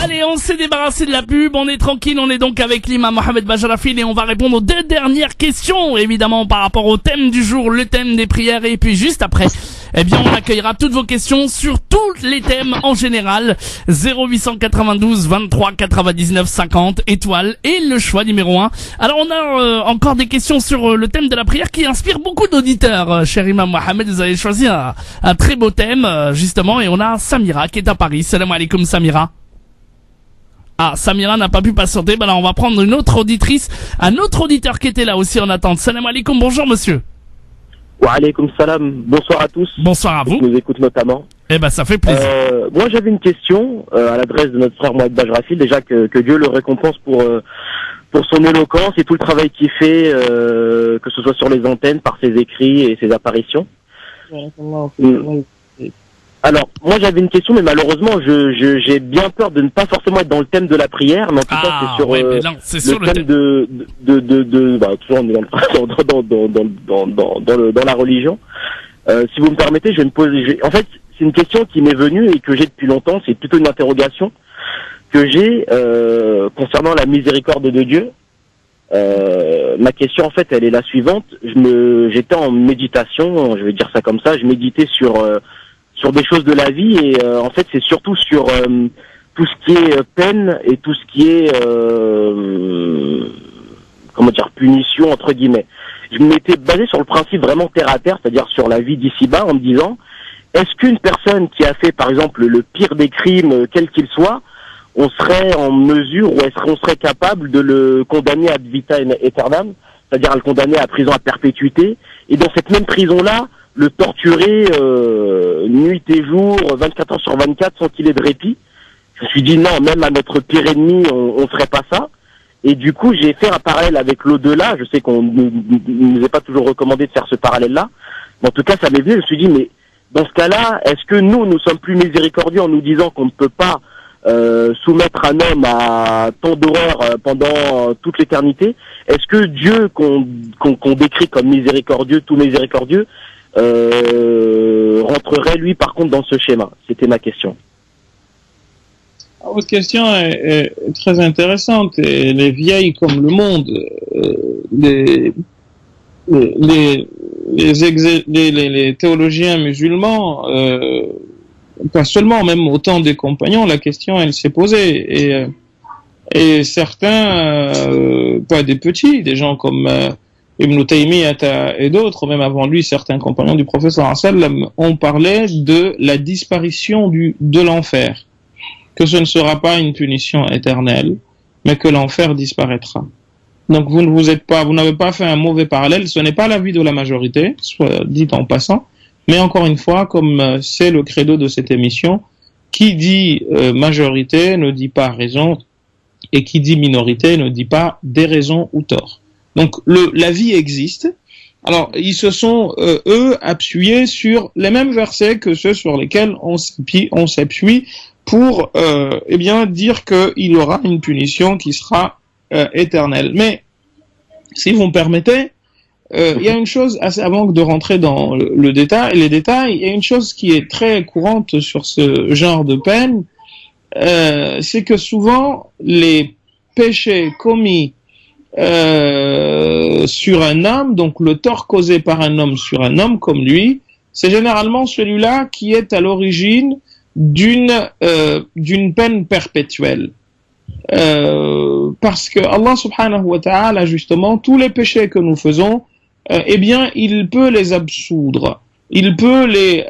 Allez, on s'est débarrassé de la pub, on est tranquille, on est donc avec l'imam Mohamed Bajrafil et on va répondre aux 2 dernières questions, évidemment par rapport au thème du jour, le thème des prières, et puis juste après, on accueillera toutes vos questions sur tous les thèmes en général. 0892 23 99 50 étoiles et le choix numéro 1. Alors on a encore des questions sur le thème de la prière qui inspire beaucoup d'auditeurs, cher imam Mohamed. Vous avez choisi un très beau thème justement, et on a Samira qui est à Paris. Salam alaikum Samira. Ah, Samira n'a pas pu patienter. Là, on va prendre une autre auditrice, un autre auditeur qui était là aussi en attente. Salam alaikum, bonjour monsieur. Wa alaikum salam, bonsoir à tous. Bonsoir à vous. Je nous écoute notamment. Ça fait plaisir. Moi, j'avais une question à l'adresse de notre frère Mohamed Bajrafil. Déjà que Dieu le récompense pour son éloquence et tout le travail qu'il fait, que ce soit sur les antennes, par ses écrits et ses apparitions. Alors, moi j'avais une question, mais malheureusement, j'ai bien peur de ne pas forcément être dans le thème de la prière, mais en tout cas c'est sur le thème toujours on est dans la religion. Si vous me permettez, je vais me poser. En fait, c'est une question qui m'est venue et que j'ai depuis longtemps. C'est plutôt une interrogation que j'ai concernant la miséricorde de Dieu. Ma question en fait, elle est la suivante. J'étais en méditation, je vais dire ça comme ça. Je méditais sur des choses de la vie et en fait, c'est surtout sur tout ce qui est peine et tout ce qui est comment dire, punition entre guillemets. Je m'étais basé sur le principe vraiment terre à terre, c'est-à-dire sur la vie d'ici-bas, en me disant, est-ce qu'une personne qui a fait par exemple le pire des crimes, quel qu'il soit, on serait en mesure ou est-ce qu'on serait capable de le condamner ad vitam aeternam, c'est-à-dire à le condamner à prison à perpétuité, et dans cette même prison-là, le torturer nuit et jour, 24 heures sur 24, sans qu'il ait de répit. Je me suis dit non, même à notre pire ennemi, on ferait pas ça. Et du coup, j'ai fait un parallèle avec l'au-delà. Je sais qu'on nous est pas toujours recommandé de faire ce parallèle-là. Mais en tout cas, ça m'est venu. Je me suis dit, mais dans ce cas-là, est-ce que nous sommes plus miséricordieux en nous disant qu'on ne peut pas soumettre un homme à tant d'horreur pendant toute l'éternité? Est-ce que Dieu, qu'on décrit comme miséricordieux, tout miséricordieux, rentrerait lui par contre dans ce schéma? C'était ma question. Votre question est très intéressante et elle est vieille comme le monde. Les théologiens musulmans, pas seulement, même au temps des compagnons, la question elle s'est posée et certains, pas des petits, des gens comme Ibn Taymiyyah et d'autres, même avant lui, certains compagnons du prophète sallallahu alayhi wa sallam ont parlé de la disparition de l'enfer, que ce ne sera pas une punition éternelle, mais que l'enfer disparaîtra. Donc vous n'avez pas fait un mauvais parallèle, ce n'est pas l'avis de la majorité, soit dit en passant, mais encore une fois, comme c'est le credo de cette émission, qui dit majorité ne dit pas raison, et qui dit minorité ne dit pas déraison ou tort. Donc la vie existe. Alors ils se sont eux appuyés sur les mêmes versets que ceux sur lesquels on s'appuie pour eh bien dire qu'il y aura une punition qui sera éternelle. Mais si vous me permettez, il y a une chose, avant de rentrer dans les détails, il y a une chose qui est très courante sur ce genre de peine, c'est que souvent les péchés commis sur un homme, donc le tort causé par un homme sur un homme comme lui, c'est généralement celui-là qui est à l'origine d'une peine perpétuelle. Parce que Allah subhanahu wa ta'ala, justement, tous les péchés que nous faisons, eh bien, il peut les absoudre. Il peut les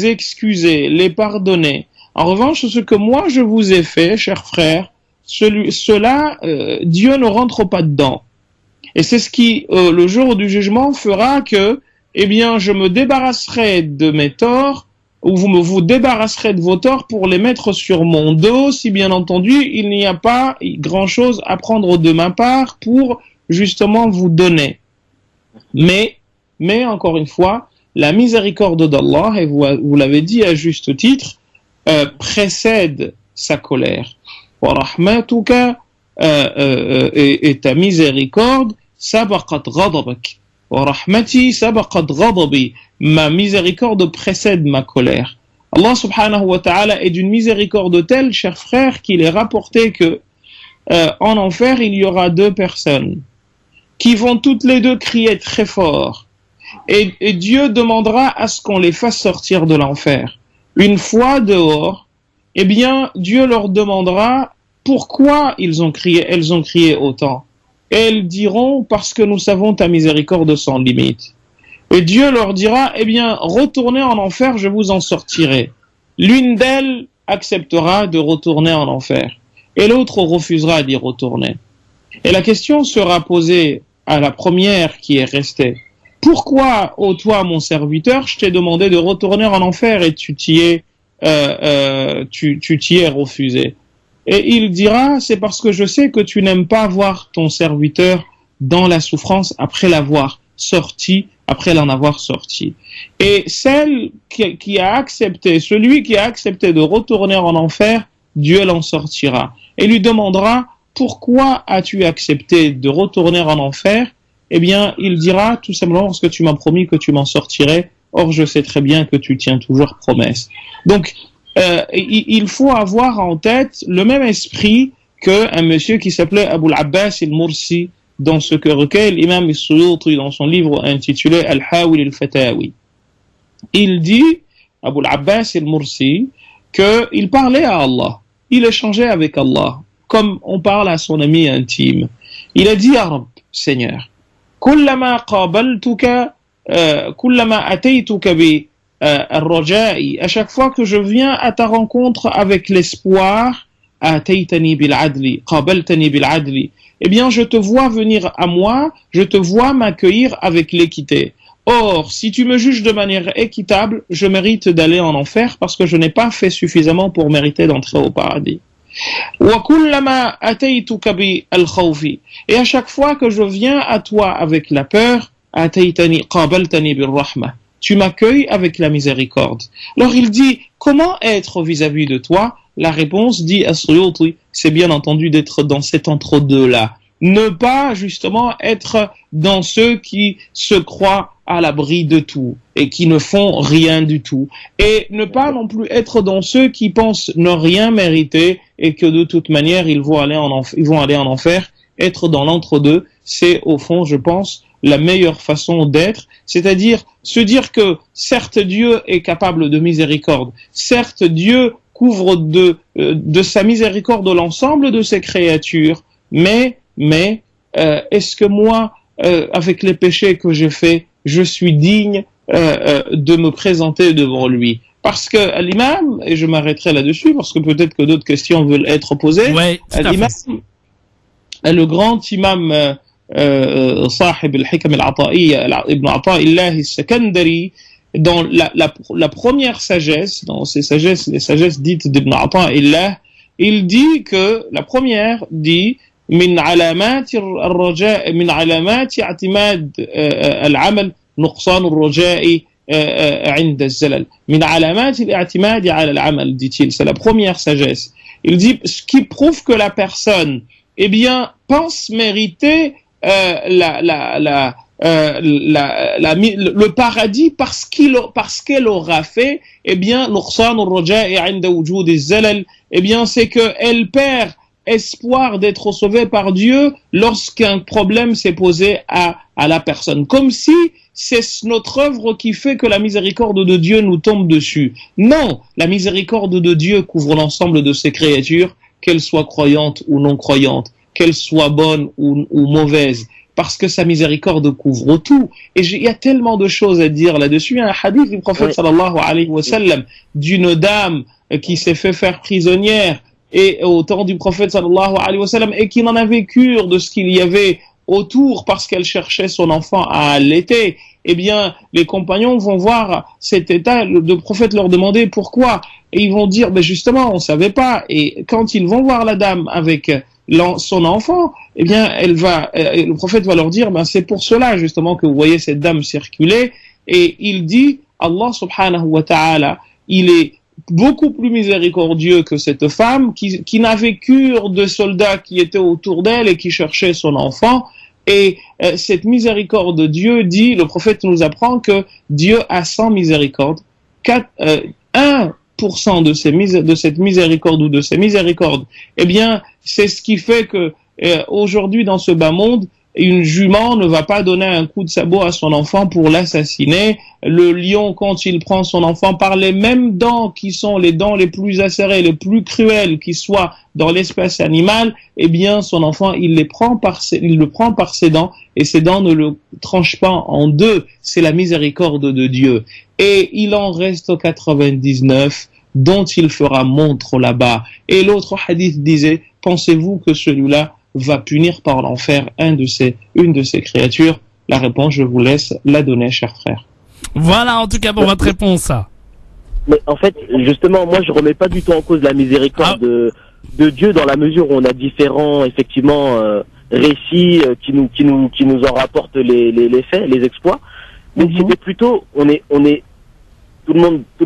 excuser, les pardonner. En revanche, ce que moi je vous ai fait, chers frères, cela, Dieu ne rentre pas dedans. Et c'est ce qui, le jour du jugement, fera que, eh bien, je me débarrasserai de mes torts, ou vous débarrasserez de vos torts pour les mettre sur mon dos, si bien entendu, il n'y a pas grand-chose à prendre de ma part pour, justement, vous donner. Mais, encore une fois, la miséricorde d'Allah, et vous l'avez dit à juste titre, précède sa colère. Wa rahmatuka, et ta miséricorde, sabaqat ghadabak. Wa rahmati sabaqat ghadabi. Ma miséricorde précède ma colère. Allah subhanahu wa ta'ala est d'une miséricorde telle, chers frères, qu'il est rapporté que en enfer, il y aura deux personnes qui vont toutes les deux crier très fort. Et Dieu demandera à ce qu'on les fasse sortir de l'enfer. Une fois dehors, eh bien, Dieu leur demandera pourquoi elles ont crié autant. Et elles diront, parce que nous savons ta miséricorde sans limite. Et Dieu leur dira, eh bien, retournez en enfer, je vous en sortirai. L'une d'elles acceptera de retourner en enfer, et l'autre refusera d'y retourner. Et la question sera posée à la première qui est restée. Pourquoi, ô toi, mon serviteur, je t'ai demandé de retourner en enfer et tu t'y es refusé? Et il dira, c'est parce que je sais que tu n'aimes pas voir ton serviteur dans la souffrance après l'en avoir sorti. Et celui qui a accepté de retourner en enfer, Dieu l'en sortira. Et lui demandera, pourquoi as-tu accepté de retourner en enfer? Eh bien, il dira tout simplement parce que tu m'as promis que tu m'en sortirais. Or, je sais très bien que tu tiens toujours promesse. Donc, il faut avoir en tête le même esprit qu'un monsieur qui s'appelait Abu al-Abbas al-Mursi, dans ce que recueille l'imam al-Suyuti dans son livre intitulé Al-Hawil al-Fatawi. Il dit, Abu al-Abbas al-Mursi, qu'il parlait à Allah, il échangeait avec Allah, comme on parle à son ami intime. Il a dit, Ya Rabb, Seigneur, كلما قابلتك كلما أتيتك بالرجاء, à chaque fois que je viens à ta rencontre avec l'espoir, أتيتني بالعدل قابلتني بالعدل, eh bien je te vois venir à moi, je te vois m'accueillir avec l'équité. Or, si tu me juges de manière équitable, je mérite d'aller en enfer parce que je n'ai pas fait suffisamment pour mériter d'entrer au paradis. وَكُلَّمَا أَتَيْتُكَ بِالْخَوْفِ, et à chaque fois que je viens à toi avec la peur, أَتَيْتَنِي قَابَلْتَنِي بِالرَّحْمَةِ, tu m'accueilles avec la miséricorde. Alors il dit, comment être vis-à-vis de toi? La réponse, dit As-Suyuti, c'est bien entendu d'être dans cet entre-deux-là. Ne pas justement être dans ceux qui se croient à l'abri de tout et qui ne font rien du tout. Et ne pas non plus être dans ceux qui pensent ne rien mériter et que de toute manière ils vont aller en enfer. Être dans l'entre-deux, c'est au fond, je pense, la meilleure façon d'être, c'est-à-dire se dire que certes Dieu est capable de miséricorde, certes Dieu couvre de sa miséricorde l'ensemble de ses créatures, mais est-ce que moi, avec les péchés que j'ai faits, je suis digne de me présenter devant lui? Parce que l'imam, et je m'arrêterai là-dessus, parce que peut-être que d'autres questions veulent être posées, l'imam, le grand imam صاحب الحكم العطائية ابن عطاء الله السكندري, dans la première sagesse, dans ces sagesses, les sagesses dites d'Ibn Ata'illah, il dit que la première dit من علامات الرجاء من علامات اعتماد العمل نقصان الرجاء عند الزلل من علامات الاعتماد على العمل, dit-il. C'est la première sagesse. Il dit ce qui prouve que la personne, eh bien, pense mériter le paradis parce qu'elle aura fait, eh bien, نقصان الرجاء عند وجود الزلل, eh bien, c'est que elle perd espoir d'être sauvé par Dieu lorsqu'un problème s'est posé à la personne. Comme si c'est notre œuvre qui fait que la miséricorde de Dieu nous tombe dessus. Non, la miséricorde de Dieu couvre l'ensemble de ses créatures, qu'elles soient croyantes ou non croyantes, qu'elles soient bonnes ou mauvaises, parce que sa miséricorde couvre tout. Et il y a tellement de choses à dire là-dessus. Il y a un hadith du prophète sallallahu alayhi wa sallam d'une dame qui s'est fait faire prisonnière et au temps du prophète sallallahu alayhi wa sallam, et qui n'en avait cure de ce qu'il y avait autour parce qu'elle cherchait son enfant à allaiter. Eh bien, les compagnons vont voir cet état, le prophète leur demander pourquoi, et ils vont dire, ben justement, on savait pas. Et quand ils vont voir la dame avec son enfant, eh bien, le prophète va leur dire, ben c'est pour cela justement que vous voyez cette dame circuler. Et il dit, Allah subhanahu wa ta'ala, il est beaucoup plus miséricordieux que cette femme qui n'avait cure de soldats qui étaient autour d'elle et qui cherchaient son enfant. Et cette miséricorde de Dieu, dit, le prophète nous apprend que Dieu a 100 miséricordes. 1% de cette miséricorde ou de ces miséricordes, eh bien, c'est ce qui fait que aujourd'hui dans ce bas monde, une jument ne va pas donner un coup de sabot à son enfant pour l'assassiner. Le lion, quand il prend son enfant par les mêmes dents qui sont les dents les plus acérées, les plus cruelles qui soient dans l'espèce animale, eh bien, son enfant, il le prend par ses dents, et ses dents ne le tranchent pas en deux. C'est la miséricorde de Dieu. Et il en reste 99 dont il fera montre là-bas. Et l'autre hadith disait, pensez-vous que celui-là va punir par l'enfer une de ces créatures? La réponse, je vous laisse la donner, cher frère. Voilà, en tout cas, pour votre réponse. Mais en fait, justement, moi, je remets pas du tout en cause la miséricorde de Dieu, dans la mesure où on a différents, effectivement, récits qui nous en rapportent les faits, les exploits. Mais c'était plutôt, tout le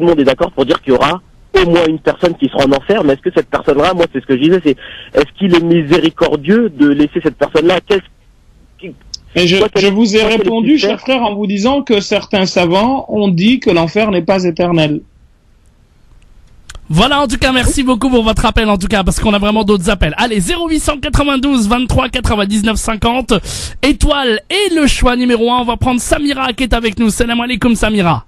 monde est d'accord pour dire qu'il y aura au moins une personne qui sera en enfer, mais est-ce que cette personne-là, moi c'est ce que je disais, c'est est-ce qu'il est miséricordieux de laisser cette personne-là? Je vous ai répondu, cher frère, en vous disant que certains savants ont dit que l'enfer n'est pas éternel. Voilà, en tout cas, merci beaucoup pour votre appel, en tout cas, parce qu'on a vraiment d'autres appels. Allez, 0892 23 99 50, étoile et le choix numéro 1. On va prendre Samira qui est avec nous. Salam alaikum, Samira.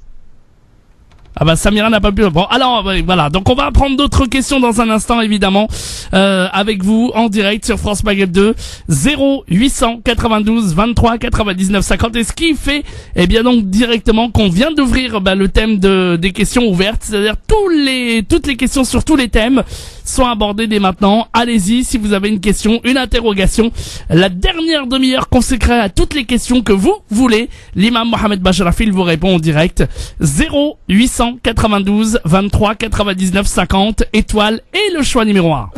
Ah bah Samira n'a pas pu. Bon, alors voilà, donc on va prendre d'autres questions dans un instant évidemment avec vous en direct sur France Maghreb 2 0892 23 99 50. Et ce qui fait bien donc directement qu'on vient d'ouvrir le thème des questions ouvertes, c'est-à-dire toutes les questions sur tous les thèmes sont abordées dès maintenant. Allez-y si vous avez une question, une interrogation. La dernière demi-heure consacrée à toutes les questions que vous voulez. L'imam Mohamed Bajrafil vous répond en direct. 0892 23 99 50, étoile et le choix numéro 1.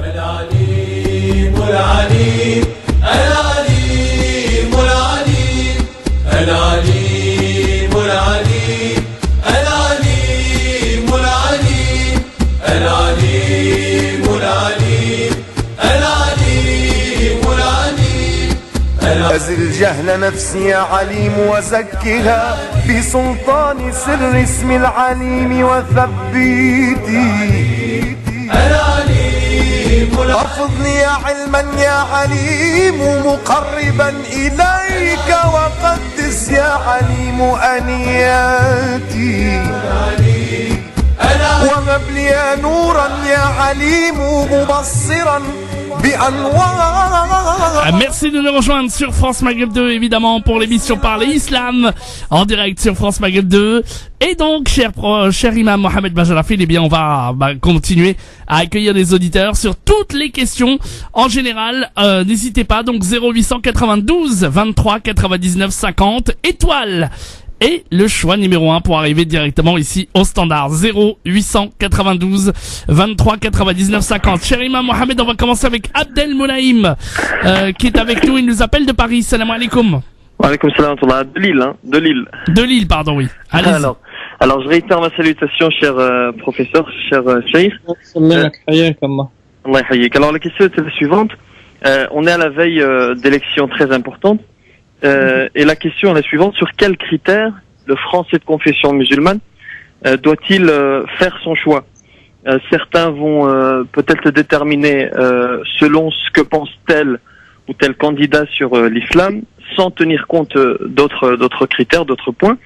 أزل جهل نفسي يا عليم وزكها بسلطان سر اسم العليم وثبيتي أفضني علما يا عليم مقربا إليك وقدس يا عليم أنياتي وهب لي نورا يا عليم مبصرا. Merci de nous rejoindre sur France Maghreb 2 évidemment pour l'émission Parler Islam en direct sur France Maghreb 2. Et donc cher imam Mohamed Bajrafil, on va continuer à accueillir les auditeurs sur toutes les questions en général. N'hésitez pas, donc 0892 23 99 50, étoile et le choix numéro 1 pour arriver directement ici au standard. 0892 23 99 50. Cher imam Mohamed, on va commencer avec Abdel Moulaïm qui est avec nous. Il nous appelle de Paris. Salam alaikum. Wa alaikum salam, de Lille, De Lille. De Lille, pardon, oui. Allez-y. Alors je réitère ma salutation, cher professeur, cher cheikh. Allah yahayik. Alors la question est la suivante. On est à la veille d'élections très importantes. Et la question est la suivante: sur quels critères le Français de confession musulmane doit-il faire son choix? Certains vont peut-être déterminer selon ce que pense tel ou tel candidat sur l'islam, sans tenir compte d'autres critères, d'autres points.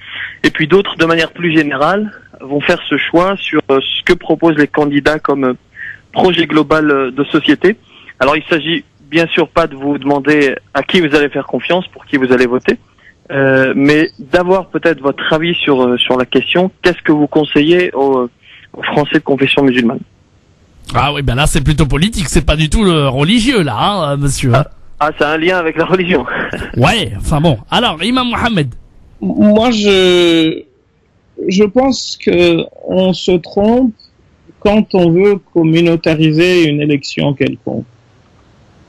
Et puis d'autres, de manière plus générale, vont faire ce choix sur ce que proposent les candidats comme projet global de société. Alors il s'agit bien sûr pas de vous demander à qui vous allez faire confiance, pour qui vous allez voter, mais d'avoir peut-être votre avis sur la question. Qu'est-ce que vous conseillez aux Français de confession musulmane? Ah oui, ben là c'est plutôt politique, c'est pas du tout le religieux là, hein, monsieur. Ah, c'est un lien avec la religion. Ouais, enfin bon. Alors, imam Mohamed. Moi, je pense que on se trompe quand on veut communautariser une élection quelconque.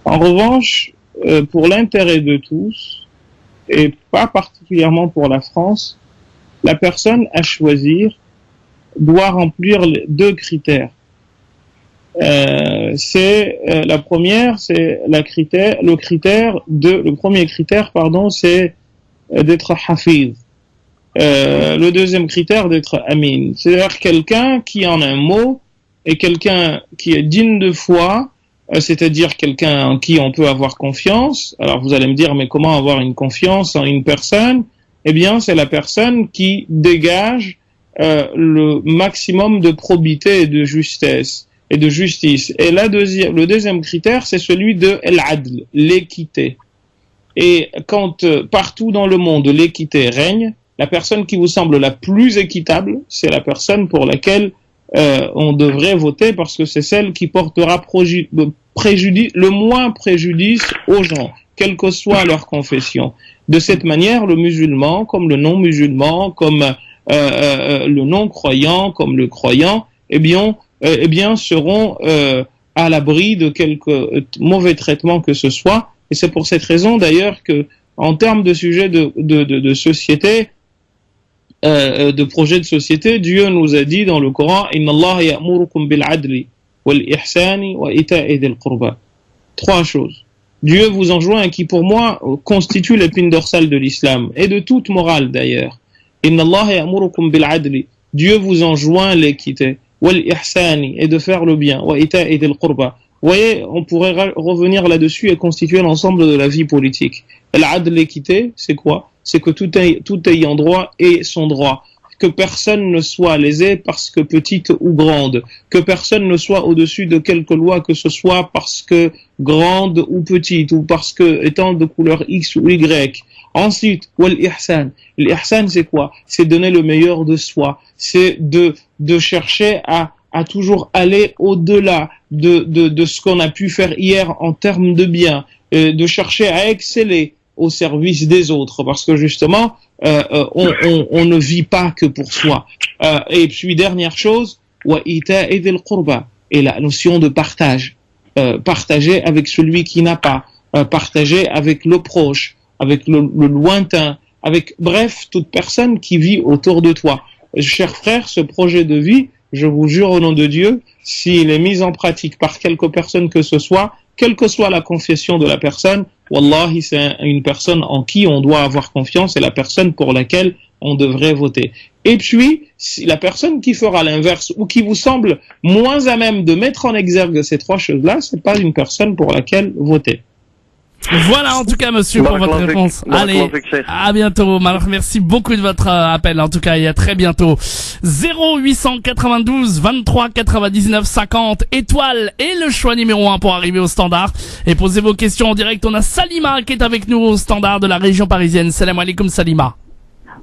En revanche, pour l'intérêt de tous, et pas particulièrement pour la France, la personne à choisir doit remplir deux critères. La première, c'est le premier critère, c'est d'être hafiz. Le deuxième critère, d'être amin. C'est-à-dire quelqu'un qui en un mot est quelqu'un qui est digne de foi, c'est-à-dire quelqu'un en qui on peut avoir confiance. Alors vous allez me dire, mais comment avoir une confiance en une personne? Eh bien, c'est la personne qui dégage le maximum de probité et de justesse et de justice. Et le deuxième critère, c'est celui de l'adl, l'équité. Et quand partout dans le monde l'équité règne, la personne qui vous semble la plus équitable, c'est la personne pour laquelle on devrait voter, parce que c'est celle qui portera le moins préjudice aux gens, quelle que soit leur confession. De cette manière, le musulman, comme le non-musulman, comme le non-croyant, comme le croyant, eh bien, seront à l'abri de quelque mauvais traitement que ce soit. Et c'est pour cette raison, d'ailleurs, que, en termes de sujet de société, de projet de société, Dieu nous a dit dans le Coran: Inna Allah ya'murukum bil adli wal ihsani wa ita'i dhil qurba. Trois choses. Dieu vous enjoint, qui pour moi constitue l'épine dorsale de l'islam et de toute morale d'ailleurs. Inna Allah ya'murukum bil adli. Dieu vous enjoint l'équité. wal ihsani, et de faire le bien, wa ita'i dhil qurba. Vous voyez, on pourrait revenir là-dessus et constituer l'ensemble de la vie politique. L'adl, l'équité, c'est quoi? C'est que tout ayant droit ait son droit. Que personne ne soit lésé parce que petite ou grande. Que personne ne soit au-dessus de quelque loi que ce soit parce que grande ou petite, ou parce que étant de couleur X ou Y. Ensuite, wal ihsan. L'ihsan, c'est quoi? C'est donner le meilleur de soi. C'est de chercher à toujours aller au-delà de ce qu'on a pu faire hier en termes de bien, de chercher à exceller au service des autres, parce que justement, on ne vit pas que pour soi. Et puis, dernière chose, wa ita'i dhil qurba, et la notion de partage. Partager avec celui qui n'a pas, partager avec le proche, avec le lointain, avec, bref, toute personne qui vit autour de toi. Chers frères, ce projet de vie, je vous jure au nom de Dieu, s'il est mis en pratique par quelque personne que ce soit, quelle que soit la confession de la personne, wallahi, c'est une personne en qui on doit avoir confiance et la personne pour laquelle on devrait voter. Et puis, si la personne qui fera l'inverse ou qui vous semble moins à même de mettre en exergue ces trois choses-là, c'est pas une personne pour laquelle voter. Voilà en tout cas monsieur pour votre réponse. Allez, à bientôt. Merci beaucoup de votre appel en tout cas et à très bientôt. 0892 23 99 50 étoiles et le choix numéro 1 pour arriver au standard et poser vos questions en direct. On a Salima qui est avec nous au standard de la région parisienne. Salam alaikum Salima.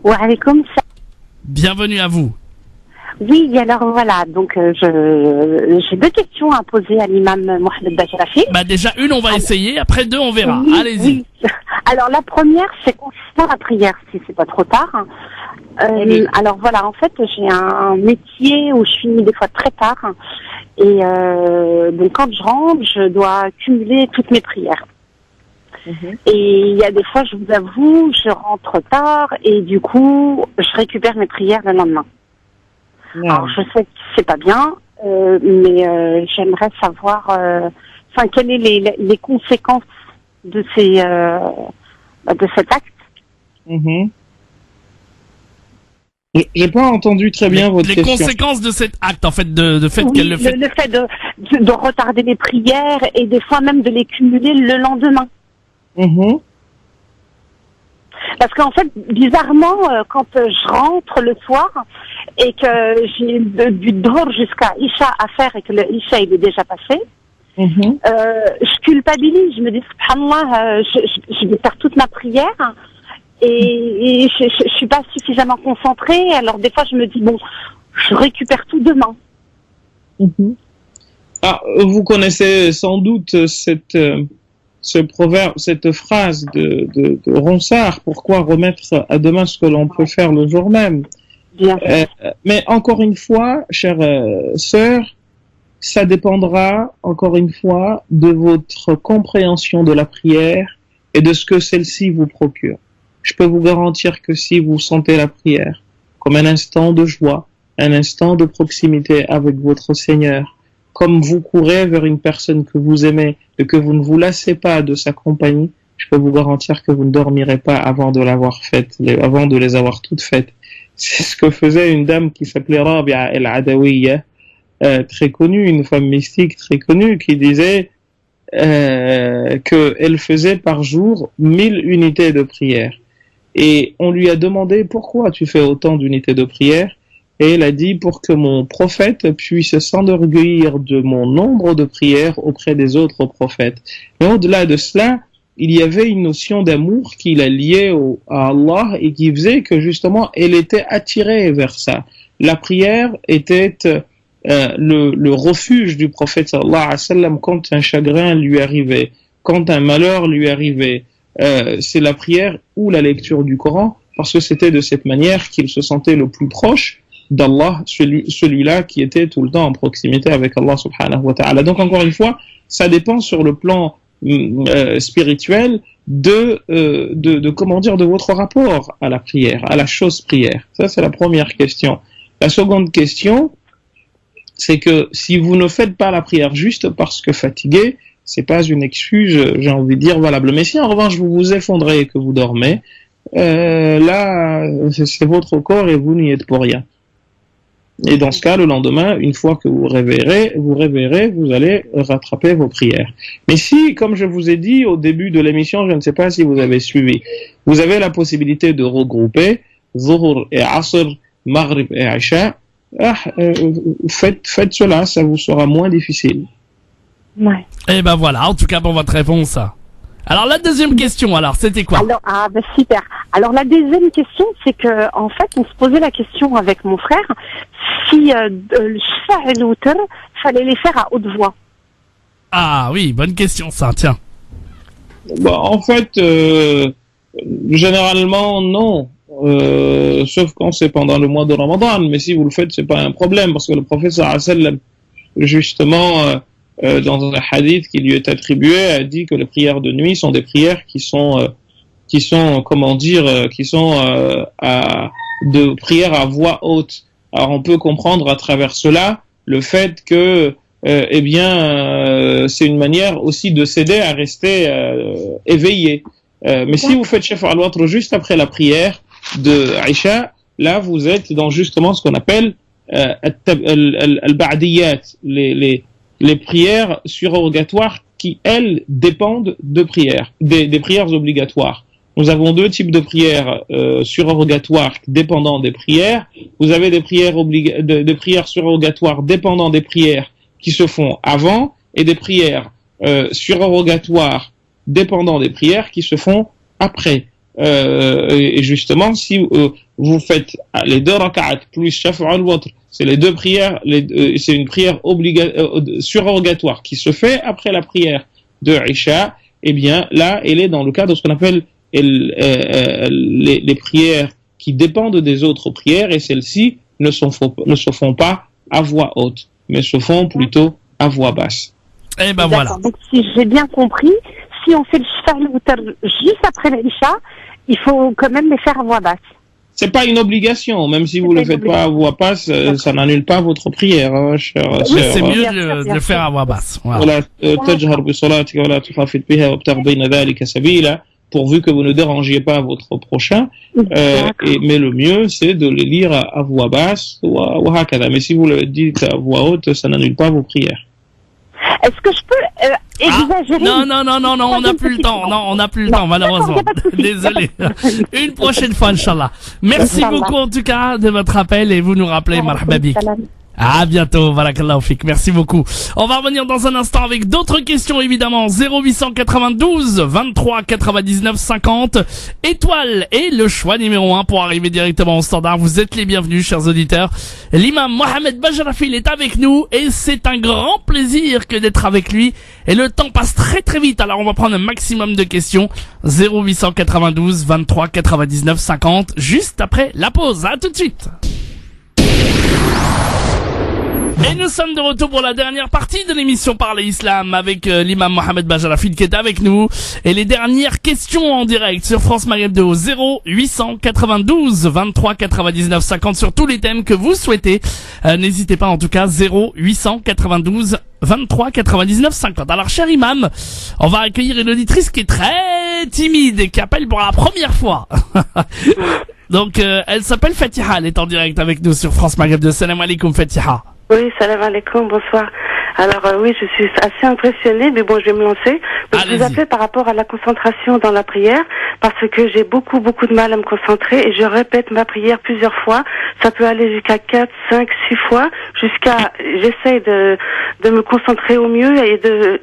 Wa alaikum salam. Bienvenue à vous. Oui, alors voilà, donc j'ai deux questions à poser à l'imam Mohamed Bajrafi. Bah déjà une, on va essayer, après deux, on verra. Oui, allez-y. Oui. Alors la première, c'est concernant la prière, si c'est pas trop tard. Alors voilà, en fait, j'ai un métier où je finis des fois très tard. Et donc quand je rentre, je dois cumuler toutes mes prières. Et il y a des fois, je vous avoue, je rentre tard et du coup, je récupère mes prières le lendemain. Alors je sais que c'est pas bien, mais j'aimerais savoir, quelles sont les conséquences de de cet acte. J'ai pas entendu très bien votre question. Les conséquences de cet acte, en fait, de fait qu'elle le fait. Le fait de retarder les prières et des fois même de les cumuler le lendemain. Parce qu'en fait, bizarrement, quand je rentre le soir et que j'ai du Dhuhr jusqu'à Isha à faire et que le Isha il est déjà passé, je culpabilise. Je me dis, subhanallah, je vais faire toute ma prière et je suis pas suffisamment concentrée. Alors des fois, je me dis, bon, je récupère tout demain. Ah, vous connaissez sans doute ce proverbe, cette phrase de Ronsard, pourquoi remettre à demain ce que l'on peut faire le jour même? Mais encore une fois, chère sœur, ça dépendra encore une fois de votre compréhension de la prière et de ce que celle-ci vous procure. Je peux vous garantir que si vous sentez la prière comme un instant de joie, un instant de proximité avec votre Seigneur, comme vous courez vers une personne que vous aimez et que vous ne vous lassez pas de sa compagnie, je peux vous garantir que vous ne dormirez pas avant de l'avoir faite, avant de les avoir toutes faites. C'est ce que faisait une dame qui s'appelait Rabia el-Adawiyya, très connue, une femme mystique très connue, qui disait qu'elle faisait par jour 1000 unités de prière. Et on lui a demandé pourquoi tu fais autant d'unités de prière. Et elle a dit, pour que mon prophète puisse s'enorgueillir de mon nombre de prières auprès des autres prophètes. Mais au-delà de cela, il y avait une notion d'amour qui la liait à Allah et qui faisait que justement, elle était attirée vers ça. La prière était le refuge du prophète sallallahu alayhi wa sallam quand un chagrin lui arrivait, quand un malheur lui arrivait. C'est la prière ou la lecture du Coran, parce que c'était de cette manière qu'il se sentait le plus proche d'Allah, celui-là qui était tout le temps en proximité avec Allah subhanahu wa ta'ala. Donc encore une fois, ça dépend sur le plan spirituel de comment dire, de votre rapport à la prière, à la chose prière. Ça, c'est la première question. La seconde question, c'est que si vous ne faites pas la prière juste parce que fatigué, c'est pas une excuse, j'ai envie de dire, valable. Mais si en revanche vous vous effondrez et que vous dormez, là, c'est votre corps et vous n'y êtes pour rien. Et dans ce cas, le lendemain, une fois que vous réveillerez, vous allez rattraper vos prières. Mais si, comme je vous ai dit au début de l'émission, je ne sais pas si vous avez suivi, vous avez la possibilité de regrouper Zuhur et Asr, Maghrib et Isha, faites cela, ça vous sera moins difficile. Ouais. Et ben voilà, en tout cas pour votre réponse. Alors la deuxième question, alors c'était quoi? Alors, super. Alors la deuxième question, c'est que en fait, on se posait la question avec mon frère si le Shfa et le Witr, fallait les faire à haute voix. Ah oui, bonne question ça, tiens. Bah, en fait, généralement non, sauf quand c'est pendant le mois de Ramadan. Mais si vous le faites, c'est pas un problème parce que le prophète sallallahu alayhi wa sallam, justement, dans un hadith qui lui est attribué, a dit que les prières de nuit sont des prières qui sont de prières à voix haute. Alors on peut comprendre à travers cela le fait que c'est une manière aussi de s'aider à rester éveillé. Mais si vous faites Shaf' al-Watr juste après la prière de Aïcha, là vous êtes dans justement ce qu'on appelle al-ba'diyat, les prières surrogatoires qui, elles, dépendent de prières, des prières obligatoires. Nous avons deux types de prières surrogatoires dépendant des prières. Vous avez des prières des prières surrogatoires dépendant des prières qui se font avant et des prières surrogatoires dépendant des prières qui se font après. Et justement, si vous faites les deux rak'at plus Shaf' al-Watr, c'est les deux prières, c'est une prière surrogatoire qui se fait après la prière de Isha. Eh bien, là, elle est dans le cadre de ce qu'on appelle les prières qui dépendent des autres prières, et celles-ci ne se font pas à voix haute, mais se font plutôt à voix basse. Et ben voilà. Donc, si j'ai bien compris, si on fait le Shfa' al-Witr juste après l'Isha, il faut quand même les faire à voix basse. C'est pas une obligation, même si vous le faites pas à voix basse, ça n'annule pas votre prière, hein, cher. Oui, c'est mieux de le faire à voix basse. Voilà. Pourvu que vous ne dérangiez pas votre prochain, mais le mieux c'est de les lire à voix basse, mais si vous le dites à voix haute, ça n'annule pas vos prières. Est-ce que je peux exagérer? Non, on n'a plus le temps. Non, on n'a plus le temps, malheureusement. Désolé. Une prochaine fois, Inch'Allah. Merci beaucoup, en tout cas, de votre appel, et vous nous rappelez, marhaba bik. À bientôt, barakallahu fik. Merci beaucoup. On va revenir dans un instant avec d'autres questions, évidemment. 0892 23 99 50. Étoile est le choix numéro 1 pour arriver directement au standard. Vous êtes les bienvenus, chers auditeurs. L'imam Mohamed Bajrafil est avec nous et c'est un grand plaisir que d'être avec lui. Et le temps passe très très vite. Alors on va prendre un maximum de questions. 0892 23 99 50. Juste après la pause. À tout de suite. Et nous sommes de retour pour la dernière partie de l'émission Parler Islam avec l'imam Mohamed Bajrafil qui est avec nous. Et les dernières questions en direct sur France Maghreb de 0892 23 99 50 sur tous les thèmes que vous souhaitez. N'hésitez pas en tout cas, 0892 23 99 50. Alors cher imam, on va accueillir une auditrice qui est très timide et qui appelle pour la première fois. Donc elle s'appelle Fatiha, elle est en direct avec nous sur France Maghreb de. Salam alaikum Fatiha. Oui, salam alaikum, bonsoir. Alors oui, je suis assez impressionnée, mais bon, je vais me lancer. Donc, je vous appelais par rapport à la concentration dans la prière, parce que j'ai beaucoup de mal à me concentrer et je répète ma prière plusieurs fois. Ça peut aller jusqu'à 4, 5, 6 fois, j'essaye de me concentrer au mieux et de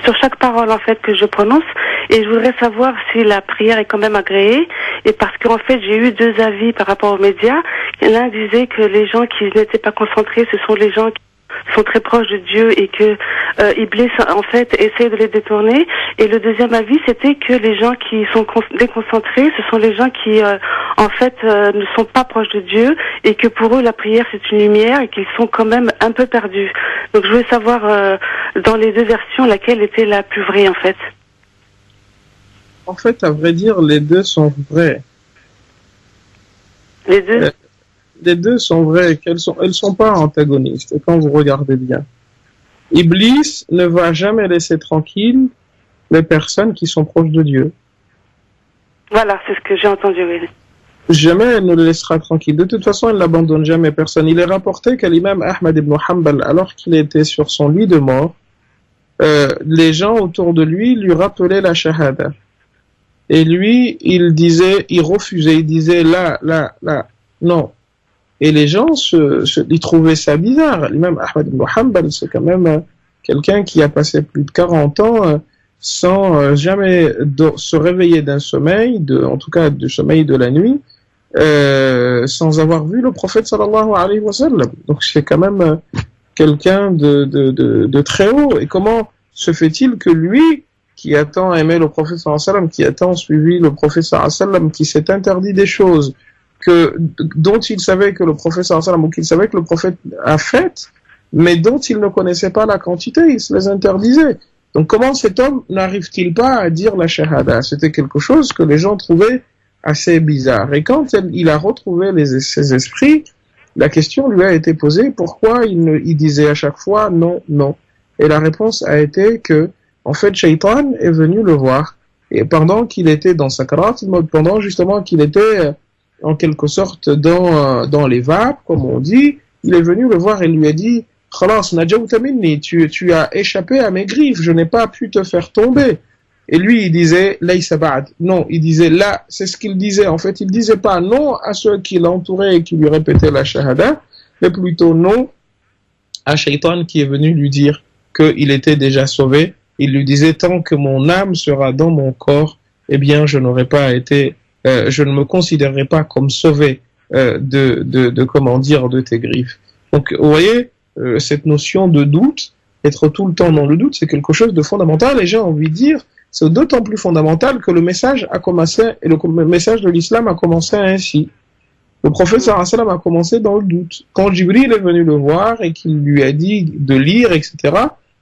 sur chaque parole en fait que je prononce, et je voudrais savoir si la prière est quand même agréée, et parce qu'en fait j'ai eu deux avis par rapport aux médias. L'un disait que les gens qui n'étaient pas concentrés, ce sont les gens qui sont très proches de Dieu et que Iblis en fait essaie de les détourner, et le deuxième avis c'était que les gens qui sont déconcentrés, ce sont les gens qui en fait ne sont pas proches de Dieu, et que pour eux la prière c'est une lumière et qu'ils sont quand même un peu perdus. Donc je voulais savoir dans les deux versions laquelle était la plus vraie en fait. En fait, à vrai dire, les deux sont vrais. Les deux Les deux sont vraies, elles sont pas antagonistes, quand vous regardez bien. Iblis ne va jamais laisser tranquille les personnes qui sont proches de Dieu. Voilà, c'est ce que j'ai entendu, oui. jamais elle ne le laissera tranquille. De toute façon, elle n'abandonne jamais personne. Il est rapporté que l'imam Ahmad ibn Hanbal, alors qu'il était sur son lit de mort, les gens autour de lui rappelaient la shahada. Et lui, il refusait, il disait là, non. Et les gens ils trouvaient ça bizarre. L'imam Ahmad ibn Hanbal, c'est quand même quelqu'un qui a passé plus de 40 ans sans jamais se réveiller d'un sommeil, en tout cas du sommeil de la nuit, sans avoir vu le prophète sallallahu alayhi wa sallam. Donc c'est quand même quelqu'un de très haut. Et comment se fait-il que lui, qui a tant aimé le prophète sallallahu alayhi wa sallam, qui a tant suivi le prophète sallallahu alayhi wa sallam, qui s'est interdit des choses dont il savait que le prophète sallallahu alayhi wa sallam, ou qu'il savait que le prophète a fait, mais dont il ne connaissait pas la quantité, il se les interdisait. Donc comment cet homme n'arrive-t-il pas à dire la shahada? C'était quelque chose que les gens trouvaient assez bizarre. Et quand il a retrouvé ses esprits, la question lui a été posée, pourquoi il disait à chaque fois non, non. Et la réponse a été que, en fait, Shaitan est venu le voir. Et pendant qu'il était dans Sakarat, pendant justement qu'il était en quelque sorte dans les vapes, comme on dit, il est venu le voir et lui a dit, Khalas, najawta minni, tu as échappé à mes griffes, je n'ai pas pu te faire tomber. Et lui, il disait, laysa ba'd. Non, il disait là, c'est ce qu'il disait. En fait, il disait pas non à ceux qui l'entouraient et qui lui répétaient la shahada, mais plutôt non à Shaitan qui est venu lui dire qu'il était déjà sauvé. Il lui disait, tant que mon âme sera dans mon corps, eh bien, je n'aurais pas été, je ne me considérerai pas comme sauvé de tes griffes. Donc, vous voyez, cette notion de doute, être tout le temps dans le doute, c'est quelque chose de fondamental. Et j'ai envie de dire, c'est d'autant plus fondamental que le message a commencé, et le message de l'islam a commencé ainsi. Le prophète sallallahu alayhi wa sallam a commencé dans le doute. Quand Jibril est venu le voir et qu'il lui a dit de lire, etc.,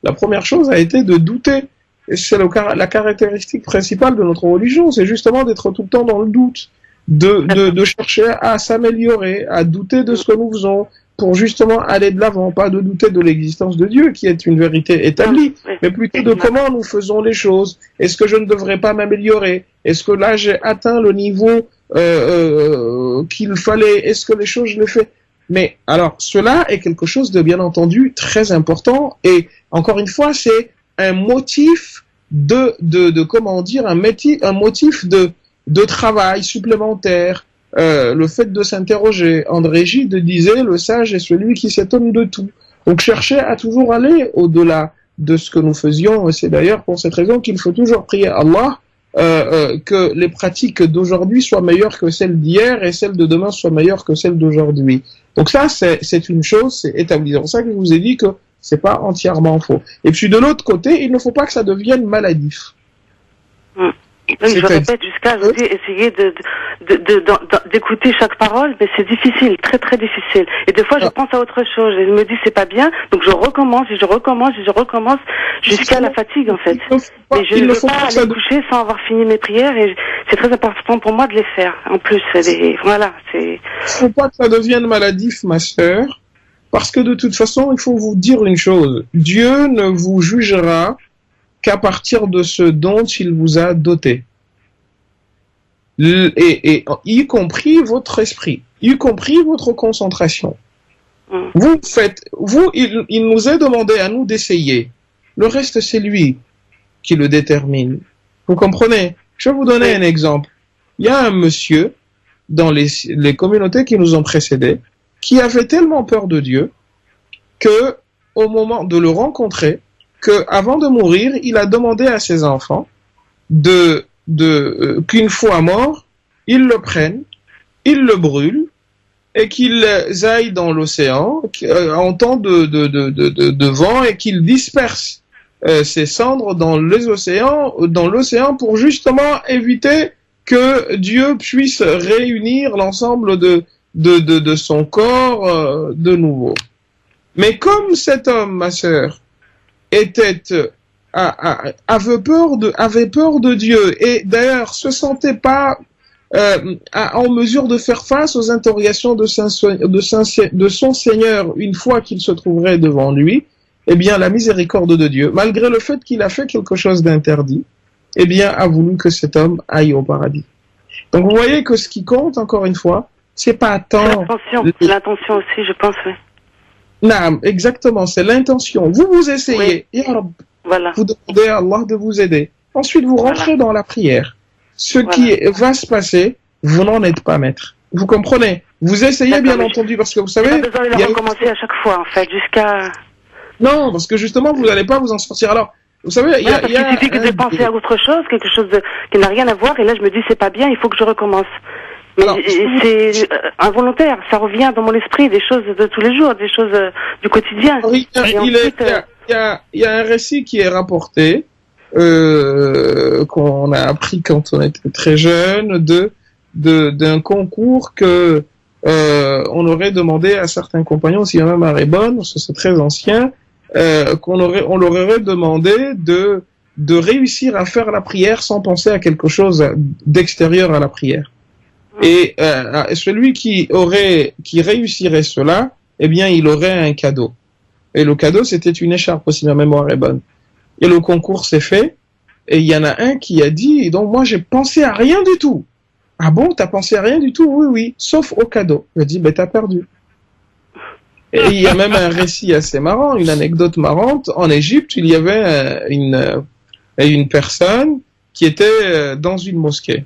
la première chose a été de douter. Et c'est la caractéristique principale de notre religion, c'est justement d'être tout le temps dans le doute, de chercher à s'améliorer, à douter de ce que nous faisons, pour justement aller de l'avant, pas de douter de l'existence de Dieu, qui est une vérité établie, mais plutôt de comment nous faisons les choses. Est-ce que je ne devrais pas m'améliorer? Est-ce que là j'ai atteint le niveau qu'il fallait? Est-ce que les choses je les fais? Mais alors, cela est quelque chose de bien entendu très important, et encore une fois, c'est un motif un motif de travail supplémentaire. Le fait de s'interroger. André Gide disait, le sage est celui qui s'étonne de tout. Donc chercher à toujours aller au-delà de ce que nous faisions. C'est d'ailleurs pour cette raison qu'il faut toujours prier Allah que les pratiques d'aujourd'hui soient meilleures que celles d'hier et celles de demain soient meilleures que celles d'aujourd'hui. Donc ça, c'est une chose, c'est établi. C'est pour ça que je vous ai dit que c'est pas entièrement faux. Et puis de l'autre côté, il ne faut pas que ça devienne maladif. Oui, je répète jusqu'à essayer d'écouter chaque parole, mais c'est difficile, très très difficile. Et des fois, je pense à autre chose. Et je me dis c'est pas bien, donc je recommence jusqu'à la fatigue en fait. Mais je ne veux pas aller coucher sans avoir fini mes prières et c'est très important pour moi de les faire. En plus, voilà, c'est. Il faut pas que ça devienne maladif, ma sœur, parce que de toute façon, il faut vous dire une chose. Dieu ne vous jugera qu'à partir de ce dont il vous a doté. Et y compris votre esprit, y compris votre concentration. Il nous est demandé à nous d'essayer. Le reste, c'est lui qui le détermine. Vous comprenez? Je vais vous donner un exemple. Il y a un monsieur dans les communautés qui nous ont précédés qui avait tellement peur de Dieu que, au moment de le rencontrer, avant de mourir, il a demandé à ses enfants qu'une fois mort, ils le prennent, ils le brûlent et qu'ils aillent dans l'océan en temps de vent et qu'ils dispersent ces cendres dans l'océan pour justement éviter que Dieu puisse réunir l'ensemble de son corps de nouveau. Mais comme cet homme, ma sœur, avait peur de Dieu et d'ailleurs se sentait pas en mesure de faire face aux interrogations de son Seigneur une fois qu'il se trouverait devant lui, eh bien la miséricorde de Dieu, malgré le fait qu'il a fait quelque chose d'interdit, eh bien a voulu que cet homme aille au paradis. Donc vous voyez que ce qui compte, encore une fois, c'est pas tant... L'intention aussi, je pense, oui. Naam, exactement, c'est l'intention. Vous essayez, Ya Rabb, vous demandez à Allah de vous aider. Ensuite, vous rentrez dans la prière. Ce qui va se passer, vous n'en êtes pas maître. Vous comprenez? Vous essayez, bien entendu, parce que vous savez... Il n'y a pas besoin de recommencer à chaque fois, en fait, jusqu'à... Non, parce que justement, vous n'allez pas vous en sortir. Alors, vous savez, il suffit que de penser à autre chose, quelque chose qui n'a rien à voir, et là, je me dis, c'est pas bien, il faut que je recommence. Mais c'est involontaire, ça revient dans mon esprit, des choses de tous les jours, des choses du quotidien. Il y a un récit qui est rapporté, qu'on a appris quand on était très jeune, d'un concours que on aurait demandé à certains compagnons, s'il y en a même à Rébonne, parce que c'est très ancien, on leur aurait demandé de réussir à faire la prière sans penser à quelque chose d'extérieur à la prière. Et celui qui réussirait cela, eh bien, il aurait un cadeau. Et le cadeau, c'était une écharpe, si ma mémoire est bonne. Et le concours s'est fait, et il y en a un qui a dit, donc moi j'ai pensé à rien du tout. Ah bon, t'as pensé à rien du tout? Oui, oui, sauf au cadeau. Je dis, ben t'as perdu. Et il y a même un récit assez marrant, une anecdote marrante. En Égypte, il y avait une personne qui était dans une mosquée.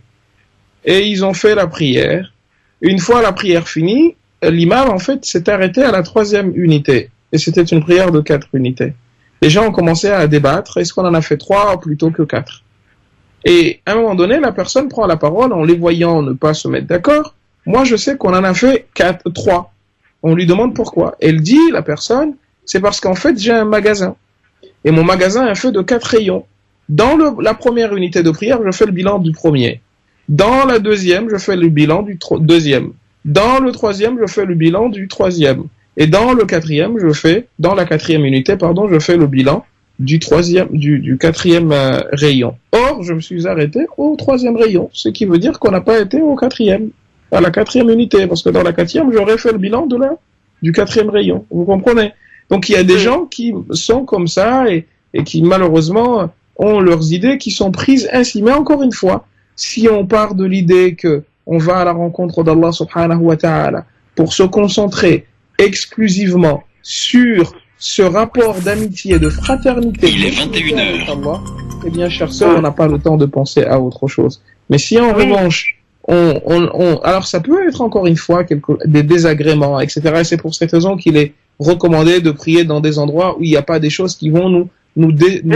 Et ils ont fait la prière. Une fois la prière finie, l'imam, en fait, s'est arrêté à la 3e unité. Et c'était une prière de 4 unités. Les gens ont commencé à débattre. Est-ce qu'on en a fait 3 plutôt que 4? Et à un moment donné, la personne prend la parole en les voyant ne pas se mettre d'accord. Moi, je sais qu'on en a fait 3. On lui demande pourquoi. Elle dit, la personne, c'est parce qu'en fait, j'ai un magasin. Et mon magasin est fait de 4 rayons. Dans la première unité de prière, je fais le bilan du premier. Dans la deuxième, je fais le bilan du deuxième. Dans le troisième, je fais le bilan du troisième. Et dans la 4e unité, je fais le bilan du 4e rayon. Or, je me suis arrêté au 3e rayon, ce qui veut dire qu'on n'a pas été à la 4e unité, parce que dans la 4e, j'aurais fait le bilan du 4e rayon. Vous comprenez? Donc, il y a des gens qui sont comme ça et qui, malheureusement, ont leurs idées qui sont prises ainsi. Mais encore une fois, si on part de l'idée que on va à la rencontre d'Allah subhanahu wa ta'ala pour se concentrer exclusivement sur ce rapport d'amitié, de fraternité, il est 21h. Eh bien, chère sœur, on n'a pas le temps de penser à autre chose. Mais si en revanche, alors ça peut être encore une fois des désagréments, etc. Et c'est pour cette raison qu'il est recommandé de prier dans des endroits où il n'y a pas des choses qui vont nous non, mais il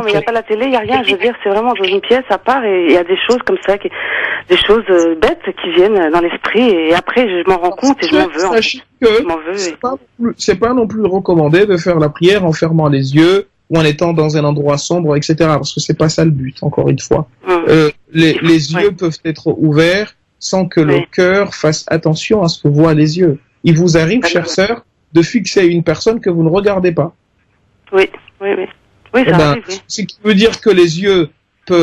n'y a pas la télé, il n'y a rien. Je veux dire, c'est vraiment dans une pièce à part et il y a des choses comme ça, des choses bêtes qui viennent dans l'esprit et après je m'en rends compte et je m'en veux. C'est pas non plus recommandé de faire la prière en fermant les yeux ou en étant dans un endroit sombre, etc. Parce que c'est pas ça le but, encore une fois. Les yeux peuvent être ouverts sans que le cœur fasse attention à ce que voient les yeux. Il vous arrive, chère sœur, de fixer une personne que vous ne regardez pas. Oui, ça arrive, oui. Ce qui veut dire que les yeux,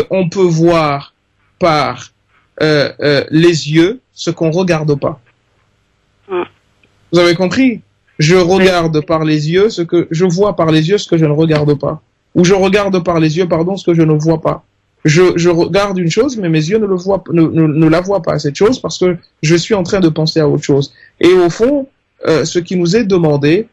on peut voir par les yeux ce qu'on regarde pas. Vous avez compris? Je regarde par les yeux je vois par les yeux ce que je ne regarde pas. Ou je regarde par les yeux, ce que je ne vois pas. Je regarde une chose, mais mes yeux ne la voient pas, cette chose, parce que je suis en train de penser à autre chose. Et au fond, ce qui nous est demandé,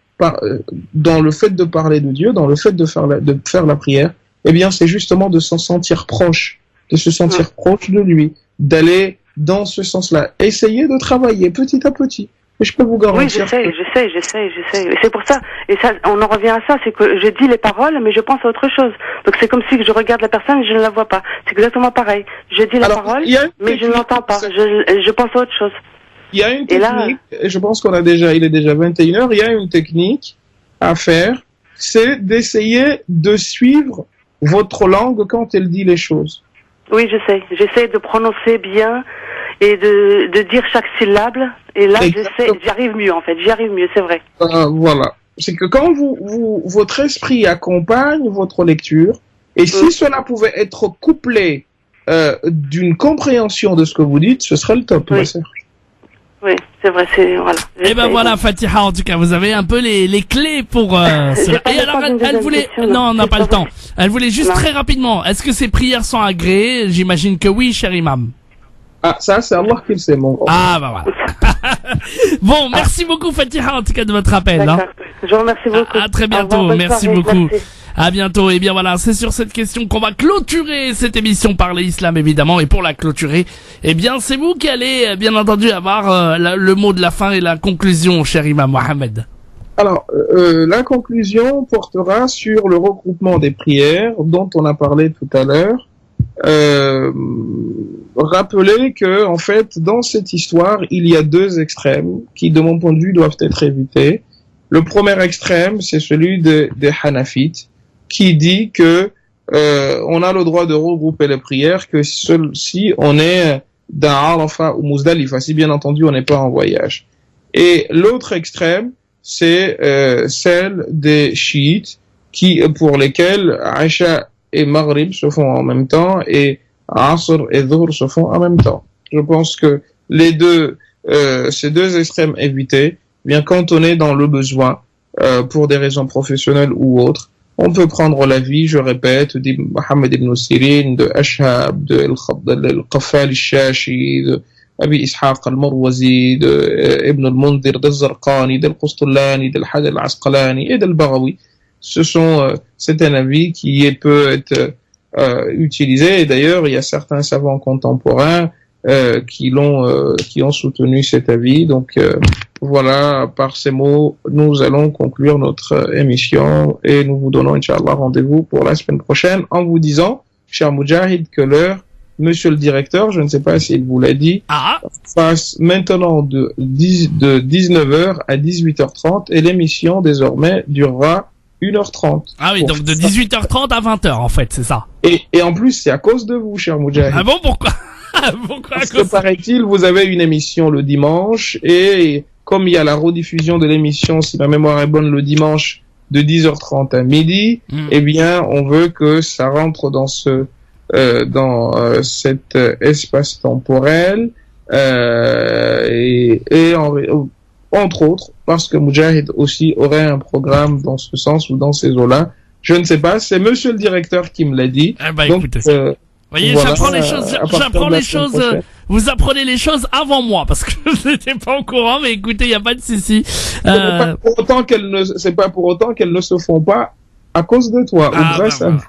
dans le fait de parler de Dieu, dans le fait de faire la prière, eh bien, c'est justement de s'en sentir proche, de se sentir proche de lui, d'aller dans ce sens-là, essayer de travailler petit à petit. Et je peux vous garantir. Oui, j'essaie. Et c'est pour ça, on en revient à ça, c'est que je dis les paroles, mais je pense à autre chose. Donc c'est comme si je regarde la personne et je ne la vois pas. C'est exactement pareil. Je dis la parole, mais je ne l'entends pas. Je pense à autre chose. Il y a une technique, et je pense il est déjà 21h, il y a une technique à faire, c'est d'essayer de suivre votre langue quand elle dit les choses. Oui, j'essaie de prononcer bien et de dire chaque syllabe, et là j'y arrive mieux, c'est vrai. Voilà. C'est que quand votre esprit accompagne votre lecture, et si cela pouvait être couplé d'une compréhension de ce que vous dites, ce serait le top, ma sœur. Oui, c'est vrai, voilà. Et ben voilà, Fatiha, en tout cas, vous avez un peu les clés pour cela. Et alors, elle voulait, non, on n'a pas le temps. Elle voulait juste très rapidement, est-ce que ces prières sont agréées? J'imagine que oui, cher imam. Ah, ça, c'est Allah qui le sait, mon grand. Ah, bah voilà. Bon, merci beaucoup, Fatiha, en tout cas, de votre appel. Hein. Je vous remercie beaucoup. À très bientôt. Merci beaucoup. À bientôt. Et bien voilà, c'est sur cette question qu'on va clôturer cette émission Parler Islam, évidemment. Et pour la clôturer, eh bien, c'est vous qui allez, bien entendu, avoir le mot de la fin et la conclusion, cher Imam Mohamed. Alors, la conclusion portera sur le regroupement des prières dont on a parlé tout à l'heure. Rappelez que, en fait, dans cette histoire, il y a deux extrêmes qui, de mon point de vue, doivent être évités. Le premier extrême, c'est celui des Hanafites, qui dit que on a le droit de regrouper les prières que si on est dans Arafat ou Muzdalifa, si bien entendu on n'est pas en voyage. Et l'autre extrême, c'est celle des chiites, pour lesquels Aisha et Maghrib se font en même temps et Asr et Dhuhr se font en même temps. Je pense que ces deux extrêmes évités, bien quand on est dans le besoin, pour des raisons professionnelles ou autres, on peut prendre l'avis, je répète, de Mohammed ibn Sirin, de Ashhab, de Al-Qaffal al-Shashi, de Abi Ishaq al-Marwazi, de Ibn al-Mundhir, de Zarqani, de Al-Qustullani, de Al-Hadi al-Asqalani et d'Al-Baghawi. C'est un avis qui peut être utilisé, et d'ailleurs, il y a certains savants contemporains qui ont soutenu cet avis. Donc voilà, par ces mots, nous allons conclure notre émission et nous vous donnons, Inch'Allah, rendez-vous pour la semaine prochaine en vous disant, cher Moujahid, que l'heure, monsieur le directeur, je ne sais pas s'il vous l'a dit, passe maintenant de 19h à 18h30 et l'émission désormais durera 1h30. Ah oui, donc de 18h30 à 20h en fait, c'est ça. Et en plus, c'est à cause de vous, cher Moujahid. Ah bon, pourquoi? Parce que paraît-il, vous avez une émission le dimanche et comme il y a la rediffusion de l'émission, si ma mémoire est bonne, le dimanche de 10h30 à midi, eh bien, on veut que ça rentre dans cet espace temporel et entre autres, parce que Moujahid aussi aurait un programme dans ce sens ou dans ces eaux-là. Je ne sais pas, c'est monsieur le directeur qui me l'a dit. Eh ben, écoutez. Vous voyez, voilà, j'apprends les choses, vous apprenez les choses avant moi, parce que je n'étais pas au courant, mais écoutez, il n'y a pas de souci. C'est pas pour autant qu'elles ne se font pas à cause de toi, ou grâce à vous.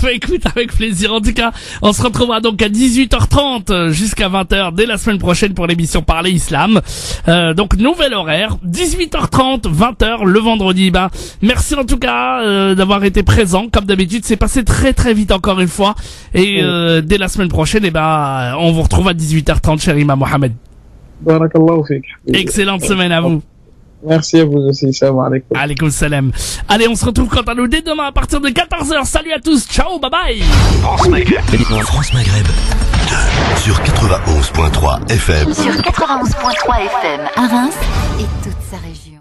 Bah écoute, avec plaisir. En tout cas, on se retrouvera donc à 18h30 jusqu'à 20h dès la semaine prochaine pour l'émission Parler Islam. Donc nouvel horaire, 18h30, 20h le vendredi. Bah merci en tout cas d'avoir été présent. Comme d'habitude, c'est passé très très vite encore une fois. Et dès la semaine prochaine, on vous retrouve à 18h30, cher Imam Mohamed. Barakallahu fik. Excellente semaine à vous. Merci à vous aussi, salam alaikum. Alaikum salam. Allez, on se retrouve quant à nous dès demain à partir de 14h. Salut à tous, ciao, bye bye. France Maghreb sur 91.3 FM. Sur 91.3 FM à Reims et tout